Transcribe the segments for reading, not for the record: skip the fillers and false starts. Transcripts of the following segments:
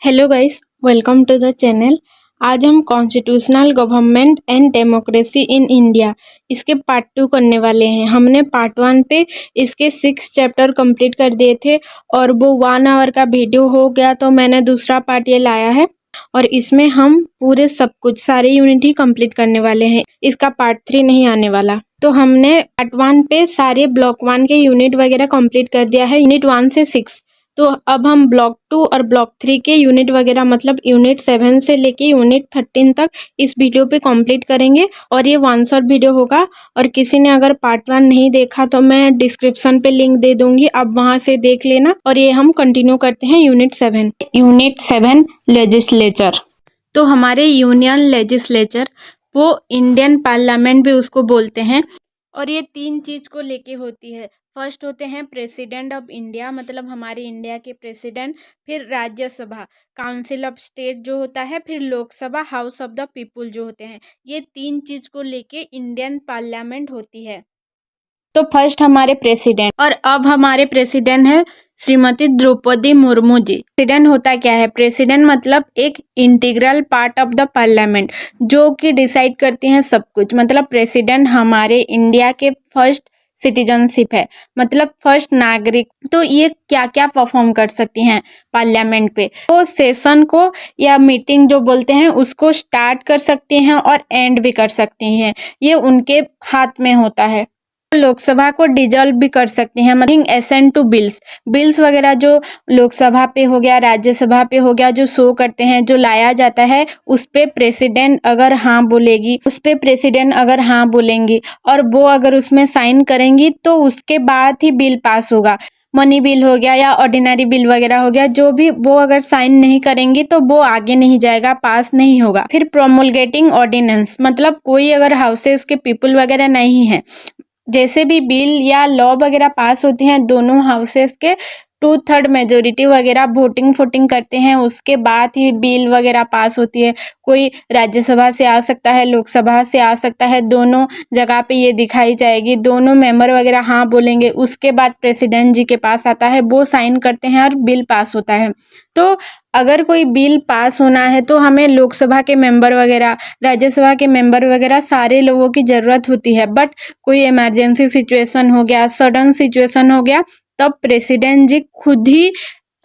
Hello guys, welcome to the channel. आज हम constitutional government and democracy in India इसके part 2 करने वाले हैं। हमने पार्ट 1 पे इसके 6 चैप्टर कंप्लीट कर दिए थे और वो 1 आवर का वीडियो हो गया, तो मैंने दूसरा पार्ट ये लाया है और इसमें हम पूरे सब कुछ सारे यूनिट ही कंप्लीट करने वाले हैं। इसका पार्ट 3 नहीं आने वाला। तो हमने पार्ट 1 पे सारे ब्लॉक 1 के यूनिट वगैरह कंप्लीट कर दिया है, यूनिट 1 से 6। तो अब हम ब्लॉक 2 और ब्लॉक 3 के यूनिट वगैरह मतलब यूनिट 7 से लेके यूनिट 13 तक इस वीडियो पे कंप्लीट करेंगे और ये 1 शॉट वीडियो होगा। और किसी ने अगर पार्ट 1 नहीं देखा तो मैं डिस्क्रिप्शन पे लिंक दे दूंगी, आप वहां से देख लेना। और ये हम कंटिन्यू करते हैं यूनिट 7। Unit 7 legislature. तो हमारे यूनियन लेजिस्लेचर, वो इंडियन पार्लियामेंट भी उसको बोलते हैं, और ये 3 चीज को लेके होती है। फर्स्ट होते हैं प्रेसिडेंट ऑफ इंडिया, मतलब हमारे इंडिया के प्रेसिडेंट। फिर राज्यसभा, काउंसिल ऑफ स्टेट जो होता है। फिर Lok Sabha, house of the people जो होते हैं। ये 3 चीज को लेके इंडियन पार्लियामेंट होती है। तो फर्स्ट हमारे प्रेसिडेंट, और अब हमारे प्रेसिडेंट है श्रीमती द्रौपदी मुर्मू जी। प्रेसिडेंट होता क्या है? प्रेसिडेंट मतलब एक integral part of the parliament जो कि डिसाइड करती हैं सब कुछ। मतलब प्रेसिडेंट हमारे इंडिया के फर्स्ट सिटीजनशिप है, मतलब फर्स्ट नागरिक। तो ये क्या क्या परफॉर्म कर सकती हैं पार्लियामेंट पे? तो सेशन को या मीटिंग जो बोलते हैं उसको स्टार्ट कर सकती हैं और एंड भी कर सकती हैं, ये उनके हाथ में होता है। लोकसभा को डिजॉल्व भी कर सकती हैं, मतलब एसेंट टू बिल्स वगैरह जो लोकसभा पे हो गया, राज्यसभा पे हो गया, जो शो करते हैं, जो लाया जाता है, उस पे प्रेसिडेंट अगर हाँ बोलेगी, उस पे प्रेसिडेंट अगर हाँ बोलेंगी और वो अगर उसमें साइन करेंगी तो उसके बाद ही बिल पास होगा। मनी बिल हो गया या ऑर्डिनरी बिल वगैरह हो गया, जो भी, वो अगर साइन नहीं करेंगी तो वो आगे नहीं जाएगा, पास नहीं होगा। फिर प्रोमulgating ऑर्डिनेंस, मतलब कोई अगर हाउसेस के पीपल वगैरह नहीं है, जैसे भी बिल या लॉ वगैरह पास होती हैं, दोनों हाउसेस के 2/3 मेजोरिटी वगैरह वोटिंग करते हैं, उसके बाद ही बिल वगैरह पास होती है। कोई राज्यसभा से आ सकता है, लोकसभा से आ सकता है, दोनों जगह पे ये दिखाई जाएगी, दोनों मेंबर वगैरह हाँ बोलेंगे, उसके बाद प्रेसिडेंट जी के पास आता है, वो साइन करते हैं और बिल पास होता है। तो अगर कोई बिल पास होना है तो हमें लोकसभा के मेंबर वगैरह, राज्यसभा के मेंबर वगैरह, सारे लोगों की ज़रूरत होती है। बट कोई इमरजेंसी सिचुएशन हो गया, सडन सिचुएशन हो गया, तब प्रेसिडेंट जी खुद ही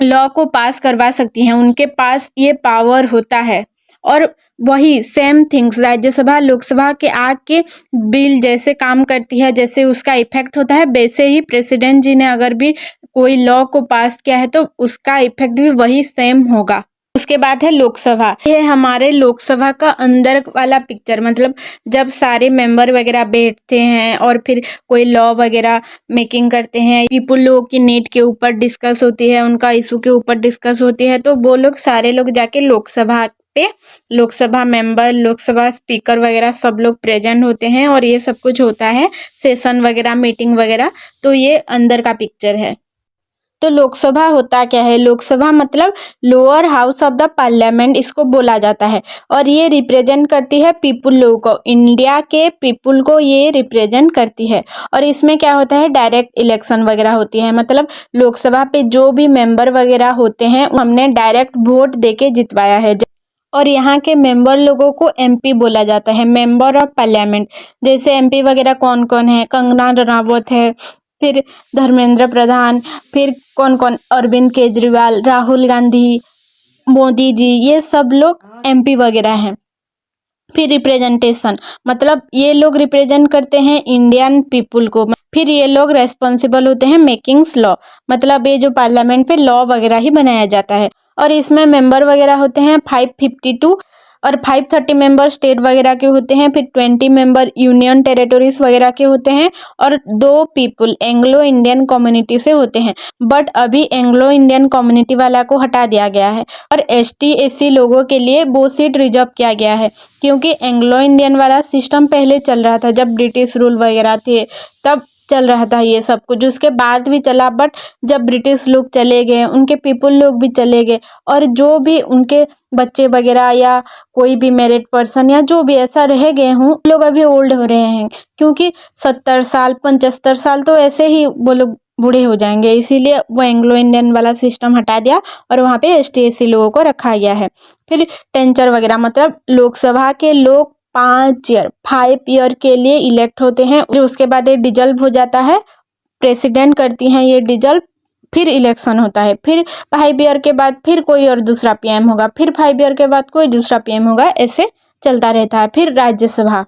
लॉ को पास करवा सकती हैं, उनके पास ये पावर होता है। और वही सेम थिंग्स राज्यसभा लोकसभा के आके बिल जैसे काम करती है, जैसे उसका इफेक्ट होता है, वैसे ही प्रेसिडेंट जी ने अगर भी कोई लॉ को पास किया है तो उसका इफेक्ट भी वही सेम होगा। उसके बाद है लोकसभा। ये हमारे लोकसभा का अंदर वाला पिक्चर, मतलब जब सारे मेंबर वगैरह बैठते हैं और फिर कोई लॉ वगैरह मेकिंग करते हैं, पीपल लोगों की नीड के ऊपर डिस्कस होती है, उनका इशू के ऊपर डिस्कस होती है, तो वो लोग सारे लोग जाके लोकसभा पे, लोकसभा मेंबर, लोकसभा स्पीकर वगैरह सब लोग प्रेजेंट होते हैं और ये सब कुछ होता है, सेशन वगैरह, मीटिंग वगैरह। तो ये अंदर का पिक्चर है। तो लोकसभा होता क्या है? लोकसभा मतलब lower house of the parliament इसको बोला जाता है, और ये रिप्रेजेंट करती है पीपुल लोगों को, इंडिया के पीपुल को ये रिप्रेजेंट करती है। और इसमें क्या होता है? डायरेक्ट इलेक्शन वगैरह होती है, मतलब लोकसभा पे जो भी मेंबर वगैरह होते हैं हमने डायरेक्ट वोट देके जितवाया है। और यहाँ के मेंबर लोगों को एमपी बोला जाता है, मेंबर ऑफ पार्लियामेंट। जैसे एमपी वगैरह कौन कौन है? कंगना रनावत है, फिर धर्मेंद्र प्रधान, फिर कौन कौन, अरविंद केजरीवाल, राहुल गांधी, मोदी जी, ये सब लोग एमपी वगैरह हैं। फिर रिप्रेजेंटेशन, मतलब ये लोग रिप्रेजेंट करते हैं इंडियन पीपुल को। फिर ये लोग रेस्पॉन्सिबल होते हैं मेकिंग्स लॉ, मतलब ये जो पार्लियामेंट पे लॉ वगैरह ही बनाया जाता है। और इसमें मेंबर वगैरह होते हैं 552 और 530 मेंबर स्टेट वगैरह के होते हैं, फिर 20 मेंबर यूनियन टेरिटोरीज वगैरह के होते हैं, और 2 पीपल एंग्लो इंडियन कम्युनिटी से होते हैं। बट अभी एंग्लो इंडियन कम्युनिटी वाला को हटा दिया गया है और एसटी एससी लोगों के लिए वो सीट रिजर्व किया गया है, क्योंकि एंग्लो इंडियन वाला सिस्टम पहले चल रहा था जब ब्रिटिश रूल वगैरह थे, तब चल रहा था ये सब कुछ। उसके बाद भी चला, बट जब ब्रिटिश लोग चले गए, उनके पीपल लोग भी चले गए, और जो भी उनके बच्चे वगैरह या कोई भी मैरिड पर्सन या जो भी ऐसा रह गए हों, लोग अभी ओल्ड हो रहे हैं, क्योंकि 70 साल 75 साल तो ऐसे ही वो लोग बूढ़े हो जाएंगे, इसीलिए वो एंग्लो इंडियन वाला सिस्टम हटा दिया और वहाँ पे ST/SC लोगों को रखा गया है। फिर टेंचर वगैरह मतलब लोकसभा के लोग 5 ईयर के लिए इलेक्ट होते हैं, फिर उसके बाद ये डिजल्व हो जाता है, प्रेसिडेंट करती हैं ये डिजल्व, फिर इलेक्शन होता है, फिर 5 ईयर के बाद फिर कोई और दूसरा PM होगा, फिर 5 ईयर के बाद कोई दूसरा PM होगा, ऐसे चलता रहता है। फिर राज्यसभा,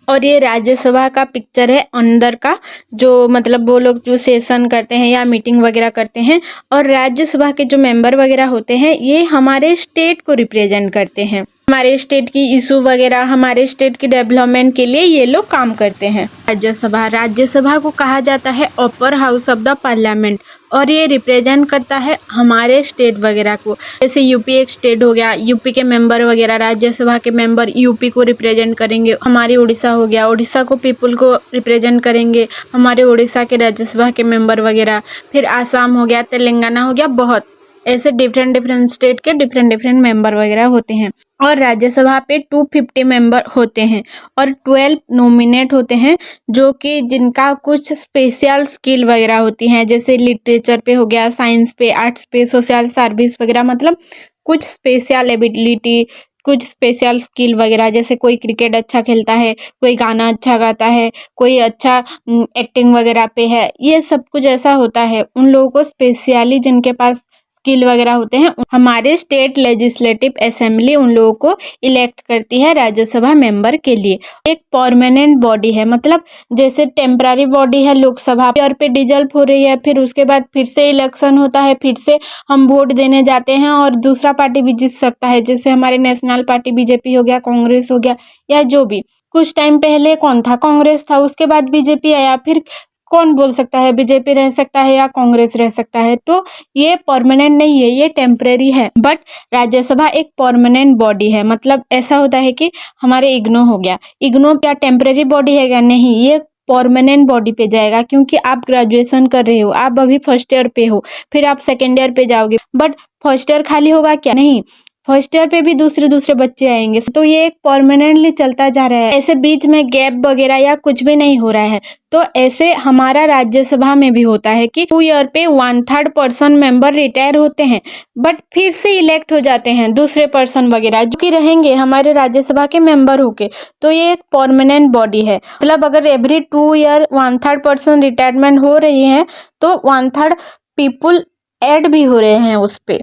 और ये राज्यसभा का पिक्चर है अंदर का, जो मतलब वो लोग जो सेशन करते हैं या मीटिंग वगैरह करते हैं, और राज्यसभा के जो मेंबर वगैरह होते हैं ये हमारे स्टेट को रिप्रेजेंट करते हैं, हमारे स्टेट की इशू वगैरह, हमारे स्टेट की डेवलपमेंट के लिए ये लोग काम करते हैं। राज्यसभा, राज्यसभा को कहा जाता है upper house of the parliament, और ये रिप्रेजेंट करता है हमारे स्टेट वगैरह को। जैसे यूपी एक स्टेट हो गया, यूपी के मेंबर वगैरह, राज्यसभा के मेंबर यूपी को रिप्रेजेंट करेंगे। हमारी उड़ीसा हो गया, उड़ीसा को पीपल को रिप्रेजेंट करेंगे हमारे उड़ीसा के राज्यसभा के मेंबर वगैरह। फिर आसाम हो गया, तेलंगाना हो गया, बहुत ऐसे डिफरेंट स्टेट के डिफरेंट मेंबर वगैरह होते हैं। और राज्यसभा पे 250 मेंबर होते हैं और 12 नॉमिनेट होते हैं, जो कि जिनका कुछ स्पेशल स्किल वगैरह होती हैं, जैसे लिटरेचर पे हो गया, साइंस पे, आर्ट्स पे, सोशल सर्विस वगैरह, मतलब कुछ स्पेशल एबिलिटी, कुछ स्पेशल स्किल वगैरह। जैसे कोई क्रिकेट अच्छा खेलता है, कोई गाना अच्छा गाता है, कोई अच्छा एक्टिंग वगैरह पे है, ये सब कुछ ऐसा होता है। उन लोगों को स्पेशली जिनके पास स्किल वगैरह होते हैं, हमारे स्टेट लेजिस्लेटिव असेंबली उन लोगों को इलेक्ट करती है राज्यसभा मेंबर के लिए। एक परमानेंट बॉडी है, मतलब जैसे टेम्पररी बॉडी है लोकसभा और पे डिजल्व हो रही है, फिर उसके बाद फिर से इलेक्शन होता है, फिर से हम वोट देने जाते हैं और दूसरा पार्टी भी जीत सकता है। जैसे हमारे नेशनल पार्टी BJP हो गया, कांग्रेस हो गया, या जो भी। कुछ टाइम पहले कौन था? कांग्रेस था, उसके बाद BJP आया, फिर कौन बोल सकता है BJP रह सकता है या कांग्रेस रह सकता है? तो ये परमानेंट नहीं है, ये टेम्परेरी है। बट राज्यसभा एक परमानेंट बॉडी है, मतलब ऐसा होता है कि हमारे इग्नो हो गया, इग्नो क्या टेम्परेरी बॉडी है क्या? नहीं, ये परमानेंट बॉडी पे जाएगा, क्योंकि आप ग्रेजुएशन कर रहे हो, आप अभी फर्स्ट ईयर पे हो, फिर आप सेकेंड ईयर पे जाओगे, बट फर्स्ट ईयर खाली होगा क्या? नहीं, फर्स्ट ईयर पे भी दूसरे बच्चे आएंगे, तो ये एक परमानेंटली चलता जा रहा है। ऐसे बीच में गैप वगैरह या कुछ भी नहीं हो रहा है। तो ऐसे हमारा राज्यसभा में भी होता है कि 2 ईयर पे 1/3 पर्सन मेंबर रिटायर होते हैं, बट फिर से इलेक्ट हो जाते हैं दूसरे पर्सन वगैरह, जो कि रहेंगे हमारे राज्यसभा के मेंबर होके। तो ये एक परमानेंट बॉडी है, मतलब अगर एवरी 2 ईयर 1/3 पर्सन रिटायरमेंट हो रही है, तो 1/3 पीपुल ऐड भी हो रहे हैं उस पे।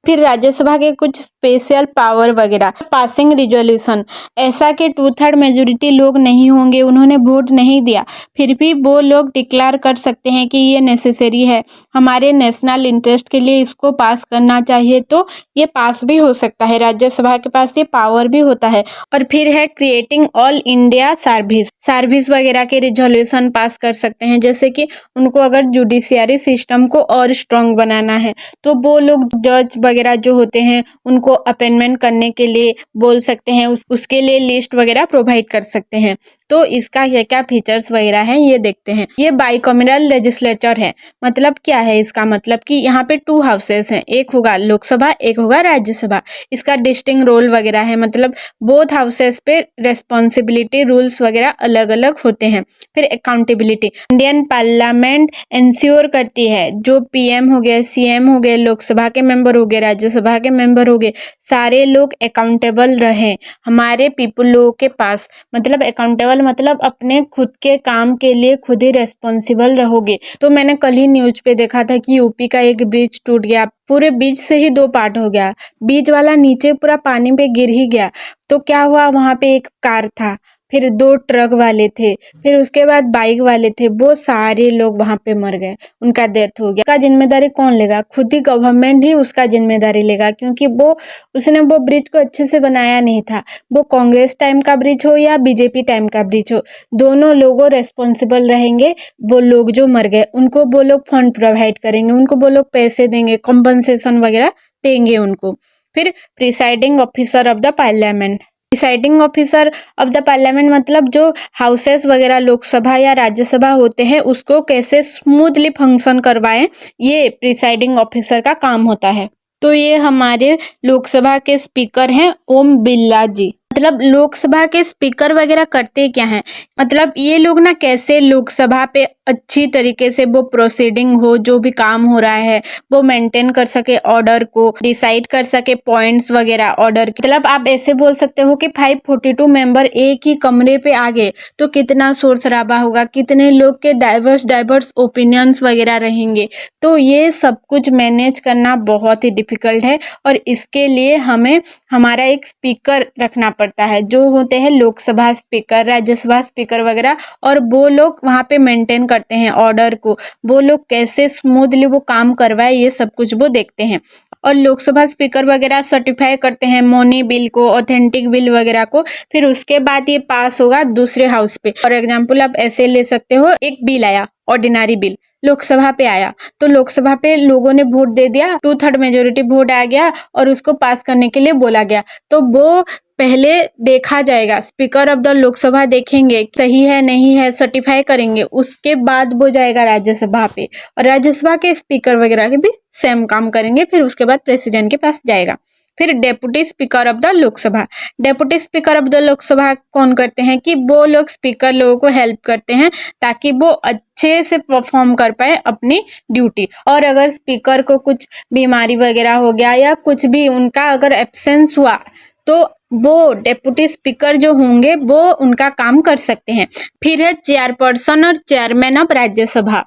फिर राज्यसभा के कुछ स्पेशल पावर वगैरह, पासिंग रिजोल्यूशन, ऐसा कि 2/3 मेजोरिटी लोग नहीं होंगे, उन्होंने वोट नहीं दिया, फिर भी वो लोग डिक्लेयर कर सकते हैं कि ये नेसेसरी है, हमारे नेशनल इंटरेस्ट के लिए इसको पास करना चाहिए, तो ये पास भी हो सकता है। राज्यसभा के पास ये पावर भी होता है। और फिर है क्रिएटिंग ऑल इंडिया सर्विस वगैरह के रिजोल्यूशन पास कर सकते हैं, जैसे कि उनको अगर जुडिशियरी सिस्टम को और स्ट्रॉन्ग बनाना है, तो वो लोग जज वगैरह जो होते हैं उनको अपॉइंटमेंट करने के लिए बोल सकते हैं, उसके लिए लिस्ट वगैरह प्रोवाइड कर सकते हैं। तो इसका क्या क्या फीचर्स वगैरह हैं ये देखते हैं। ये बाइकॉमनल लेजिस्लेचर है, मतलब क्या है इसका मतलब कि यहाँ पे 2 हाउसेस हैं, एक होगा लोकसभा, एक होगा राज्यसभा। इसका डिस्टिंक्ट रोल वगैरह है, मतलब बोथ हाउसेस पे रेस्पॉन्सिबिलिटी रूल्स वगैरह अलग अलग होते हैं। फिर अकाउंटेबिलिटी, इंडियन पार्लियामेंट इंश्योर करती है जो PM हो गए, CM हो गए, लोकसभा के मेंबर हो गए, राज्यसभा के मेंबर हो गए, सारे लोग अकाउंटेबल रहें हमारे पीपल लोगों के पास। मतलब अकाउंटेबल मतलब अपने खुद के काम के लिए खुद ही रेस्पॉन्सिबल रहोगे। तो मैंने कल ही न्यूज पे देखा था कि यूपी का एक ब्रिज टूट गया, पूरे ब्रिज से ही 2 पार्ट हो गया, बीच वाला नीचे पूरा पानी पे गिर ही गया। तो क्या हुआ, वहां पे एक कार था, फिर 2 ट्रक वाले थे, फिर उसके बाद बाइक वाले थे, वो सारे लोग वहां पे मर गए, उनका डेथ हो गया। उसका जिम्मेदारी कौन लेगा? खुद ही गवर्नमेंट ही उसका जिम्मेदारी लेगा, क्योंकि उसने वो ब्रिज को अच्छे से बनाया नहीं था। वो कांग्रेस टाइम का ब्रिज हो या BJP टाइम का ब्रिज हो, दोनों लोगों रेस्पॉन्सिबल रहेंगे। वो लोग जो मर गए उनको वो लोग फंड प्रोवाइड करेंगे, उनको वो लोग पैसे देंगे, कॉम्पनसेशन वगैरह देंगे उनको। फिर presiding officer of the parliament, presiding officer of the parliament मतलब जो हाउसेस वगैरह लोकसभा या राज्यसभा होते हैं उसको कैसे स्मूथली फंक्शन करवाएं, ये प्रिसाइडिंग ऑफिसर का काम होता है। तो ये हमारे लोकसभा के स्पीकर हैं ओम बिरला जी। मतलब लोकसभा के स्पीकर वगैरह करते क्या हैं, मतलब ये लोग ना कैसे लोकसभा पे अच्छी तरीके से वो प्रोसीडिंग हो, जो भी काम हो रहा है वो मेंटेन कर सके, ऑर्डर को डिसाइड कर सके, पॉइंट्स वगैरह ऑर्डर के। मतलब आप ऐसे बोल सकते हो कि 542 मेंबर एक ही कमरे पे आ गए तो कितना शोर शराबा होगा, कितने लोग के डाइवर्स ओपिनियंस वगैरह रहेंगे। तो ये सब कुछ मैनेज करना बहुत ही डिफिकल्ट है और इसके लिए हमें हमारा एक स्पीकर रखना पड़ता है, जो होते हैं लोकसभा स्पीकर, राज्यसभा स्पीकर वगैरह, और वो लोग वहाँ पे मेंटेन करते हैं ऑर्डर को, वो लोग कैसे स्मूथली वो काम करवाए ये सब कुछ वो देखते हैं। और लोकसभा स्पीकर वगैरह सर्टिफाई करते हैं मौनी बिल को, ऑथेंटिक बिल वगैरह को, फिर उसके बाद ये पास होगा दूसरे हाउस पे। फॉर एग्जाम्पल आप ऐसे ले सकते हो, एक बिल आया ऑर्डिनरी बिल, लोकसभा पे आया तो लोकसभा पे लोगों ने वोट दे दिया, 2/3 मेजोरिटी वोट आ गया और उसको पास करने के लिए बोला गया, तो वो पहले देखा जाएगा, स्पीकर ऑफ द लोकसभा देखेंगे सही है नहीं है, सर्टिफाई करेंगे, उसके बाद वो जाएगा राज्यसभा पे और राज्यसभा के स्पीकर वगैरह के भी सेम काम करेंगे, फिर उसके बाद प्रेसिडेंट के पास जाएगा। फिर deputy speaker of the Lok Sabha, deputy speaker of the Lok Sabha कौन करते हैं कि वो लोग स्पीकर लोगों को हेल्प करते हैं ताकि वो अच्छे से परफॉर्म कर पाए अपनी ड्यूटी। और अगर स्पीकर को कुछ बीमारी वगैरह हो गया या कुछ भी उनका अगर एब्सेंस हुआ तो वो डेप्यूटी स्पीकर जो होंगे वो उनका काम कर सकते हैं। फिर है चेयरपर्सन और चेयरमैन ऑफ राज्यसभा,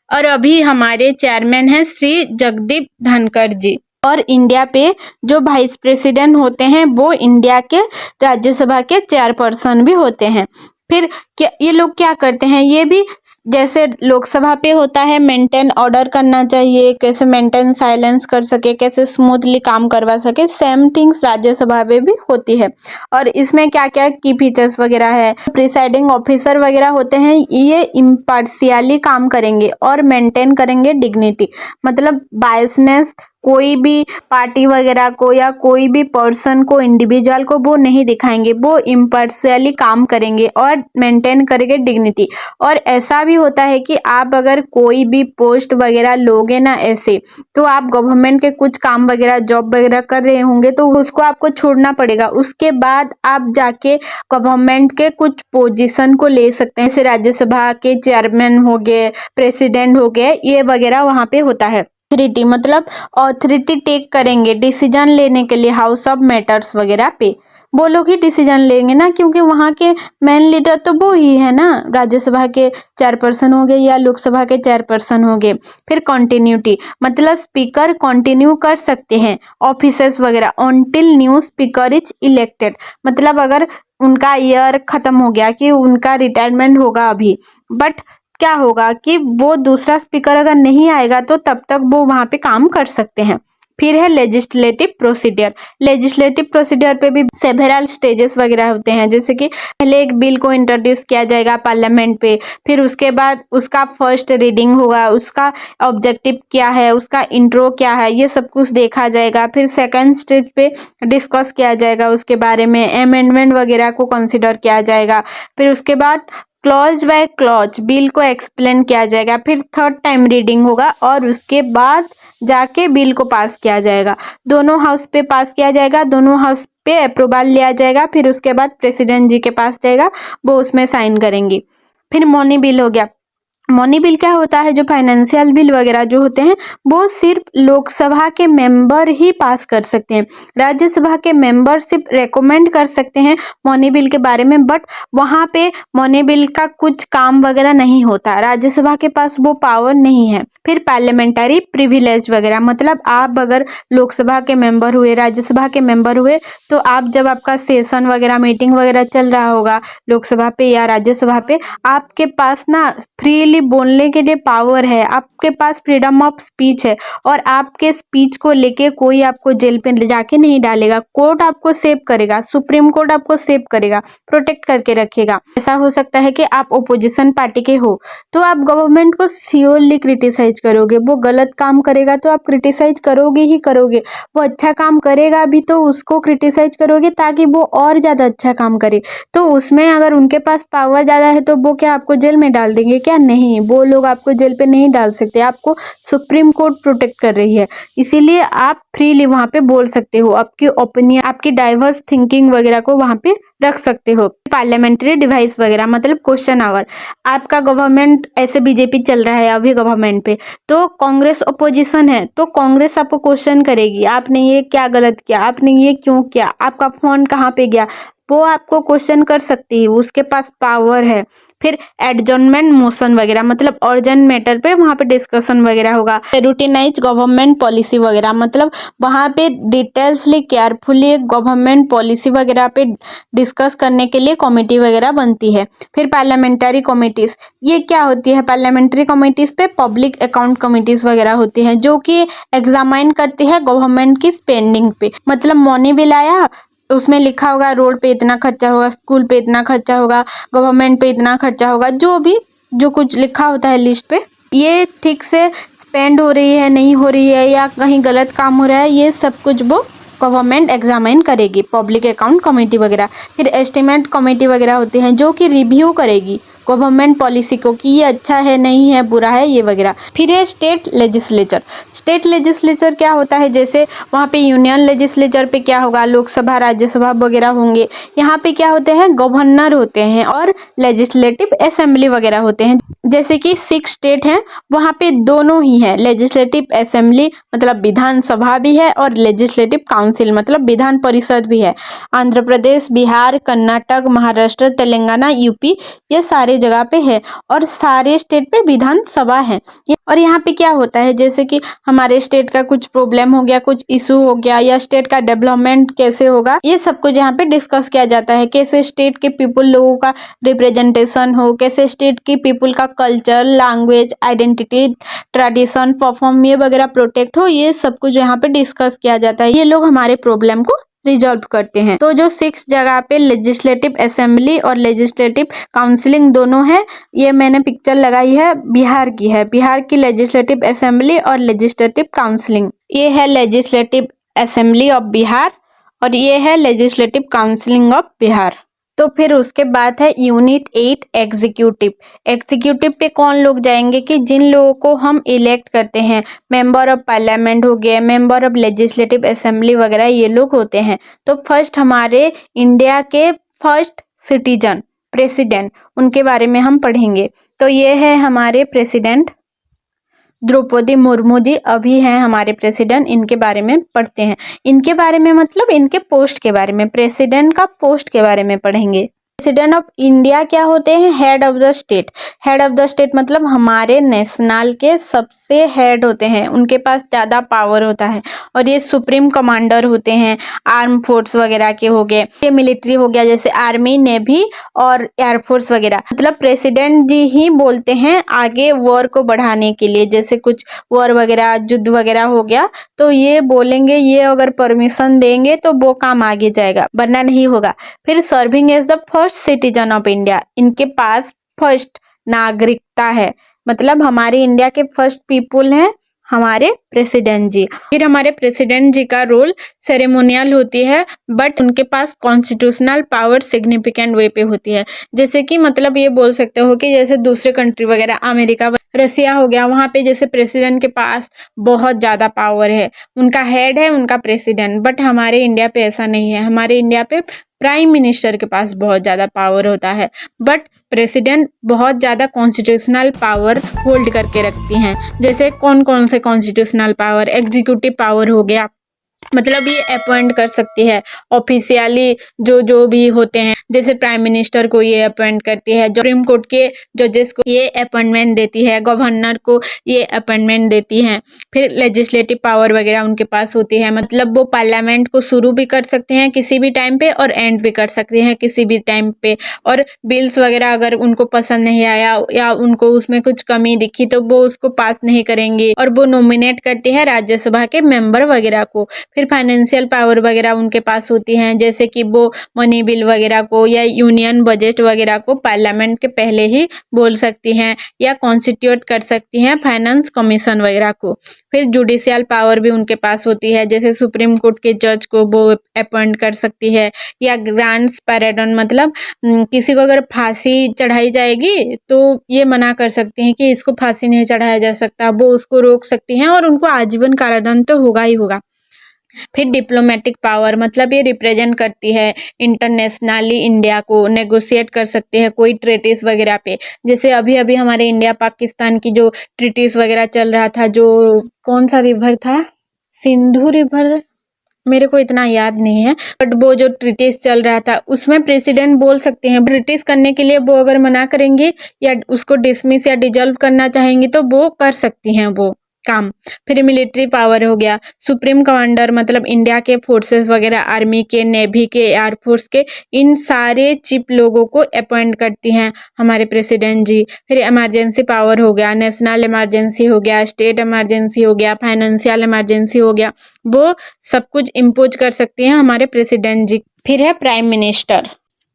और अभी हमारे चेयरमैन हैं श्री जगदीप धनखड़ जी। और इंडिया पे जो वाइस प्रेसिडेंट होते हैं वो इंडिया के राज्यसभा के चेयरपर्सन भी होते हैं। फिर क्या ये लोग क्या करते हैं, ये भी जैसे लोकसभा पे होता है मेंटेन ऑर्डर करना चाहिए, कैसे मेंटेन साइलेंस कर सके, कैसे स्मूथली काम करवा सके, सेम थिंग्स राज्यसभा में भी होती है। और इसमें क्या क्या की फीचर्स वगैरह है, प्रिसाइडिंग ऑफिसर वगैरह होते हैं, ये इम्पार्शियली काम करेंगे और मेंटेन करेंगे डिग्निटी, मतलब बायसनेस कोई भी पार्टी वगैरह को या कोई भी पर्सन को, इंडिविजुअल को वो नहीं दिखाएंगे, वो इम्पार्शियली काम करेंगे और मेंटेन करेंगे डिग्निटी। और ऐसा भी होता है कि आप अगर कोई भी पोस्ट वगैरह लोगे ना ऐसे, तो आप गवर्नमेंट के कुछ काम वगैरह जॉब वगैरह कर रहे होंगे तो उसको आपको छोड़ना पड़ेगा, उसके बाद आप जाके गवर्नमेंट के कुछ पोजीशन को ले सकते हैं, जैसे राज्यसभा के चेयरमैन हो गए, प्रेसिडेंट हो गए, ये वगैरह वहाँ पे होता है। ऑथोरिटी मतलब ऑथोरिटी टेक करेंगे डिसीजन लेने के लिए हाउस ऑफ मैटर्स वगैरह पे, वो लोग ही डिसीजन लेंगे ना, क्योंकि वहाँ के मेन लीडर तो वो ही है ना, राज्यसभा के चेयरपर्सन हो गए या लोकसभा के चेयरपर्सन हो गए। फिर कंटिन्यूटी मतलब स्पीकर कंटिन्यू कर सकते हैं ऑफिसर्स वगैरह until new speaker is elected, मतलब अगर उनका ईयर खत्म हो गया कि उनका रिटायरमेंट होगा अभी, बट क्या होगा कि वो दूसरा स्पीकर अगर नहीं आएगा तो तब तक वो वहाँ पे काम कर सकते हैं। फिर है लेजिस्लेटिव प्रोसीडियर, लेजिस्लेटिव प्रोसीडियर पे भी सेवेरल स्टेजेस वगैरह होते हैं, जैसे कि पहले एक बिल को इंट्रोड्यूस किया जाएगा पार्लियामेंट पे, फिर उसके बाद उसका फर्स्ट रीडिंग होगा, उसका ऑब्जेक्टिव क्या है, उसका इंट्रो क्या है, ये सब कुछ देखा जाएगा, फिर सेकंड स्टेज पे डिस्कस किया जाएगा उसके बारे में, अमेंडमेंट वगैरह को कंसिडर किया जाएगा, फिर उसके बाद क्लॉज बाय क्लॉज बिल को एक्सप्लेन किया जाएगा, फिर थर्ड टाइम रीडिंग होगा और उसके बाद जाके बिल को पास किया जाएगा, दोनों हाउस पे पास किया जाएगा, दोनों हाउस पे अप्रूवल लिया जाएगा, फिर उसके बाद प्रेसिडेंट जी के पास जाएगा, वो उसमें साइन करेंगे। फिर मनी बिल हो गया, मनी बिल क्या होता है, जो फाइनेंशियल बिल वगैरह जो होते हैं वो सिर्फ लोकसभा के मेंबर ही पास कर सकते हैं, राज्यसभा के मेंबर सिर्फ रेकमेंड कर सकते हैं मनी बिल के बारे में, बट वहाँ पे मनी बिल का कुछ काम वगैरह नहीं होता, राज्यसभा के पास वो पावर नहीं है। फिर पार्लियामेंट्री प्रिविलेज वगैरह, मतलब आप अगर लोकसभा के मेंबर हुए, राज्यसभा के मेंबर हुए, तो आप जब आपका सेशन वगैरह मीटिंग वगैरह चल रहा होगा लोकसभा पे या राज्यसभा पे, आपके पास ना फ्रीली बोलने के लिए पावर है, आपके पास फ्रीडम ऑफ स्पीच है, और आपके स्पीच को लेके कोई आपको जेल पे ले जाके नहीं डालेगा, कोर्ट आपको सेव करेगा, सुप्रीम कोर्ट आपको सेव करेगा, प्रोटेक्ट करके रखेगा। ऐसा हो सकता है कि आप ओपोजिशन पार्टी के हो तो आप गवर्नमेंट को श्योरली क्रिटिसाइज करोगे, वो गलत काम करेगा तो आप क्रिटिसाइज करोगे ही करोगे, वो अच्छा काम करेगा भी तो उसको क्रिटिसाइज करोगे ताकि वो और ज़्यादा अच्छा काम करे। तो उसमें अगर उनके पास पावर ज़्यादा है तो वो क्या आपको जेल में डाल देंगे क्या? नहीं। नहीं, वो लोग आपको जेल पे नहीं डाल सकते, आपको सुप्रीम कोर्ट प्रोटेक्ट कर रही है, इसीलिए आप फ्रीली वहाँ पे बोल सकते हो, आपकी ओपिनियन, आपकी डाइवर्स थिंकिंग वगैरह को वहाँ पे रख सकते हो। पार्लियामेंट्री डिवाइस वगैरह मतलब क्वेश्चन आवर, आपका गवर्नमेंट ऐसे बीजेपी चल रहा है अभी गवर्नमेंट पे, तो कांग्रेस अपोजिशन है, तो कांग्रेस आपको क्वेश्चन करेगी, आपने ये क्या गलत किया, आपने ये क्यों किया, आपका फोन कहाँ पे गया, वो आपको क्वेश्चन कर सकती है, उसके पास पावर है। फिर एडजॉर्नमेंट मोशन वगैरह मतलब अर्जेंट मैटर पे वहाँ पे डिस्कशन वगैरह होगा। रूटीनाइज गवर्नमेंट पॉलिसी वगैरह मतलब वहाँ पे डिटेल्सली केयरफुली गवर्नमेंट पॉलिसी वगैरह पे डिस्कस करने के लिए कमेटी वगैरह बनती है। फिर पार्लियामेंट्री कमेटीज, ये क्या होती है, पार्लियामेंट्री कमेटीज पे पब्लिक अकाउंट कमेटीज वगैरह होती हैं जो कि एग्जामाइन करती है गवर्नमेंट की स्पेंडिंग पे, मतलब मनी बिल आया, उसमें लिखा होगा रोड पे इतना खर्चा होगा, स्कूल पे इतना खर्चा होगा, गवर्नमेंट पे इतना खर्चा होगा, जो भी जो कुछ लिखा होता है लिस्ट पे, ये ठीक से स्पेंड हो रही है नहीं हो रही है या कहीं गलत काम हो रहा है, ये सब कुछ वो गवर्नमेंट एग्जामिन करेगी, पब्लिक अकाउंट कमेटी वगैरह। फिर एस्टिमेट कमेटी वगैरह होती हैं जो कि रिव्यू करेगी गवर्नमेंट पॉलिसी को कि ये अच्छा है नहीं है बुरा है ये वगैरह। फिर है स्टेट लेजिस्लेचर। स्टेट लेजिस्लेचर क्या होता है, जैसे वहाँ पे यूनियन लेजिस्लेचर पे क्या होगा, लोकसभा राज्यसभा वगैरह होंगे, यहाँ पे क्या होते हैं, गवर्नर होते हैं और लेजिस्लेटिव असेंबली वगैरह होते हैं। जैसे कि 6 स्टेट हैं, वहाँ पे दोनों ही है, लेजिस्लेटिव असेंबली मतलब विधानसभा भी है और लेजिस्लेटिव काउंसिल मतलब विधान परिषद भी है। आंध्र प्रदेश, बिहार, कर्नाटक, महाराष्ट्र, तेलंगाना, यूपी, ये सारे जगह पे है और सारे स्टेट पे विधानसभा है। और यहाँ पे क्या होता है, जैसे कि हमारे स्टेट का कुछ प्रॉब्लम हो गया, कुछ इशू हो गया या स्टेट का डेवलपमेंट कैसे होगा, ये सब कुछ यहाँ पे डिस्कस किया जाता है। कैसे स्टेट के पीपल लोगों का रिप्रेजेंटेशन हो, कैसे स्टेट की पीपल का culture, language, identity, tradition, perform ये वगैरह प्रोटेक्ट हो, ये सब कुछ यहाँ पे डिस्कस किया जाता है। ये लोग हमारे प्रॉब्लम को रिजॉल्व करते हैं। तो जो 6 जगह पे लेजिस्लेटिव असेंबली और लेजिस्लेटिव काउंसिलिंग दोनों है, ये मैंने पिक्चर लगाई है, बिहार की है, बिहार की लेजिस्लेटिव असेंबली और लेजिस्लेटिव काउंसिलिंग। ये है लेजिस्लेटिव असेंबली ऑफ बिहार और ये है लेजिस्लेटिव काउंसिलिंग ऑफ बिहार। तो फिर उसके बाद है यूनिट 8 एग्जीक्यूटिव। एग्जीक्यूटिव पे कौन लोग जाएंगे कि जिन लोगों को हम इलेक्ट करते हैं, मेंबर ऑफ पार्लियामेंट हो गए, मेंबर ऑफ लेजिस्लेटिव असेंबली वगैरह, ये लोग होते हैं। तो फर्स्ट हमारे इंडिया के फर्स्ट सिटीजन प्रेसिडेंट, उनके बारे में हम पढ़ेंगे। तो ये है हमारे प्रेसिडेंट द्रौपदी मुर्मू जी अभी हैं हमारे प्रेसिडेंट, इनके बारे में पढ़ते हैं। इनके बारे में मतलब इनके पोस्ट के बारे में, प्रेसिडेंट का पोस्ट के बारे में पढ़ेंगे। प्रेसिडेंट ऑफ इंडिया क्या होते हैं, head of the state. Head of the state मतलब हमारे नेशनल के सबसे हेड होते हैं, उनके पास ज़्यादा पावर होता है और ये सुप्रीम कमांडर होते हैं आर्म फोर्स वगैरह के हो गए, ये मिलिट्री हो गया जैसे आर्मी, नेवी और एयरफोर्स वगैरह। मतलब प्रेसिडेंट जी ही बोलते हैं आगे वॉर को बढ़ाने के लिए, जैसे कुछ वॉर वगैरह युद्ध वगैरह हो गया तो ये बोलेंगे, ये अगर परमिशन देंगे तो वो काम आगे जाएगा वरना नहीं होगा। फिर serving as the first citizen of India, इनके पास फर्स्ट नागरिकता है, मतलब हमारे इंडिया के फर्स्ट पीपुल हैं हमारे प्रेसिडेंट जी। फिर हमारे प्रेसिडेंट जी का रोल सेरेमोनियल होती है बट उनके पास कॉन्स्टिट्यूशनल पावर सिग्निफिकेंट वे पे होती है। जैसे कि मतलब ये बोल सकते हो कि जैसे दूसरे कंट्री वगैरह अमेरिका, रसिया हो गया, वहाँ पे जैसे प्रेसिडेंट के पास बहुत ज़्यादा पावर है, उनका हेड है उनका प्रेसिडेंट, बट हमारे इंडिया पे ऐसा नहीं है। हमारे इंडिया पे प्राइम मिनिस्टर के पास बहुत ज़्यादा पावर होता है बट प्रेसिडेंट बहुत ज़्यादा कॉन्स्टिट्यूशनल पावर होल्ड करके रखती हैं। जैसे कौन कौन से कॉन्स्टिट्यूशनल पावर, एग्जीक्यूटिव पावर हो गया, मतलब ये अपॉइंट कर सकती है ऑफिशियली जो जो भी होते हैं, जैसे प्राइम मिनिस्टर को ये अपॉइंट करती है, सुप्रीम कोर्ट के जजेस को ये अपॉइंटमेंट देती है, गवर्नर को ये अपॉइंटमेंट देती हैं। फिर लेजिस्लेटिव पावर वगैरह उनके पास होती है, मतलब वो पार्लियामेंट को शुरू भी कर सकते हैं किसी भी टाइम पे और एंड भी कर सकते हैं किसी भी टाइम पे। और बिल्स वगैरह अगर उनको पसंद नहीं आया या उनको उसमें कुछ कमी दिखी तो वो उसको पास नहीं करेंगे और वो नॉमिनेट करती है राज्यसभा के मेंबर वगैरह को। फिर फाइनेंशियल पावर वगैरह उनके पास होती हैं, जैसे कि वो मनी बिल वगैरह को या यूनियन बजट वगैरह को पार्लियामेंट के पहले ही बोल सकती हैं या कॉन्स्टिट्यूट कर सकती हैं फाइनेंस कमीशन वगैरह को। फिर जुडिशियल पावर भी उनके पास होती है, जैसे सुप्रीम कोर्ट के जज को वो अपॉइंट कर सकती है, या ग्रांट्स पैरेडन मतलब किसी को अगर फांसी चढ़ाई जाएगी तो ये मना कर सकती हैं कि इसको फांसी नहीं चढ़ाया जा सकता, वो उसको रोक सकती हैं और उनको आजीवन कारादंड तो होगा ही होगा। फिर डिप्लोमेटिक पावर मतलब ये रिप्रेजेंट करती है इंटरनेशनली इंडिया को, नेगोशिएट कर सकते हैं कोई ट्रीटीज वगैरह पे। जैसे अभी अभी हमारे इंडिया पाकिस्तान की जो ट्रीटीज वगैरह चल रहा था, जो कौन सा रिवर था, सिंधु रिवर, मेरे को इतना याद नहीं है, बट वो जो ट्रीटीज चल रहा था उसमें प्रेसिडेंट बोल सकते हैं ट्रीटीज करने के लिए, वो अगर मना करेंगे या उसको डिसमिस या डिजॉल्व करना चाहेंगी तो वो कर सकती हैं वो काम। फिर मिलिट्री पावर हो गया, सुप्रीम कमांडर मतलब इंडिया के फोर्सेस वगैरह, आर्मी के, नेवी के, एयरफोर्स के, इन सारे चीफ लोगों को अपॉइंट करती हैं हमारे प्रेसिडेंट जी। फिर इमरजेंसी पावर हो गया, नेशनल इमरजेंसी हो गया, स्टेट इमरजेंसी हो गया, फाइनेंशियल इमरजेंसी हो गया, वो सब कुछ इम्पोज कर सकती हैं हमारे प्रेसिडेंट जी। फिर है प्राइम मिनिस्टर,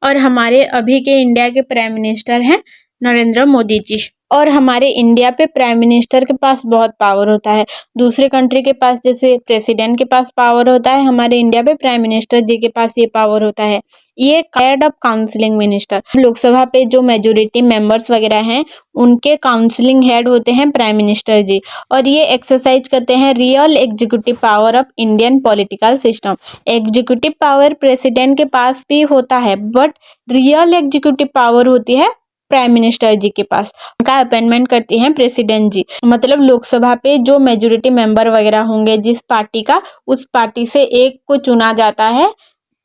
और हमारे अभी के इंडिया के प्राइम मिनिस्टर हैं नरेंद्र मोदी जी। और हमारे इंडिया पे प्राइम मिनिस्टर के पास बहुत पावर होता है। दूसरे कंट्री के पास जैसे प्रेसिडेंट के पास पावर होता है, हमारे इंडिया पे प्राइम मिनिस्टर जी के पास ये पावर होता है। ये head of counselling minister, Lok Sabha पे जो मेजोरिटी मेंबर्स वगैरह हैं उनके काउंसलिंग हेड होते हैं प्राइम मिनिस्टर जी, और ये एक्सरसाइज करते हैं real executive power of Indian political system. Executive power president के पास भी होता है, बट रियल एग्जीक्यूटिव पावर होती है प्राइम मिनिस्टर जी के पास। उनका अपॉइंटमेंट करती हैं प्रेसिडेंट जी, मतलब लोकसभा पे जो मेजोरिटी मेंबर वगैरह होंगे जिस पार्टी का, उस पार्टी से एक को चुना जाता है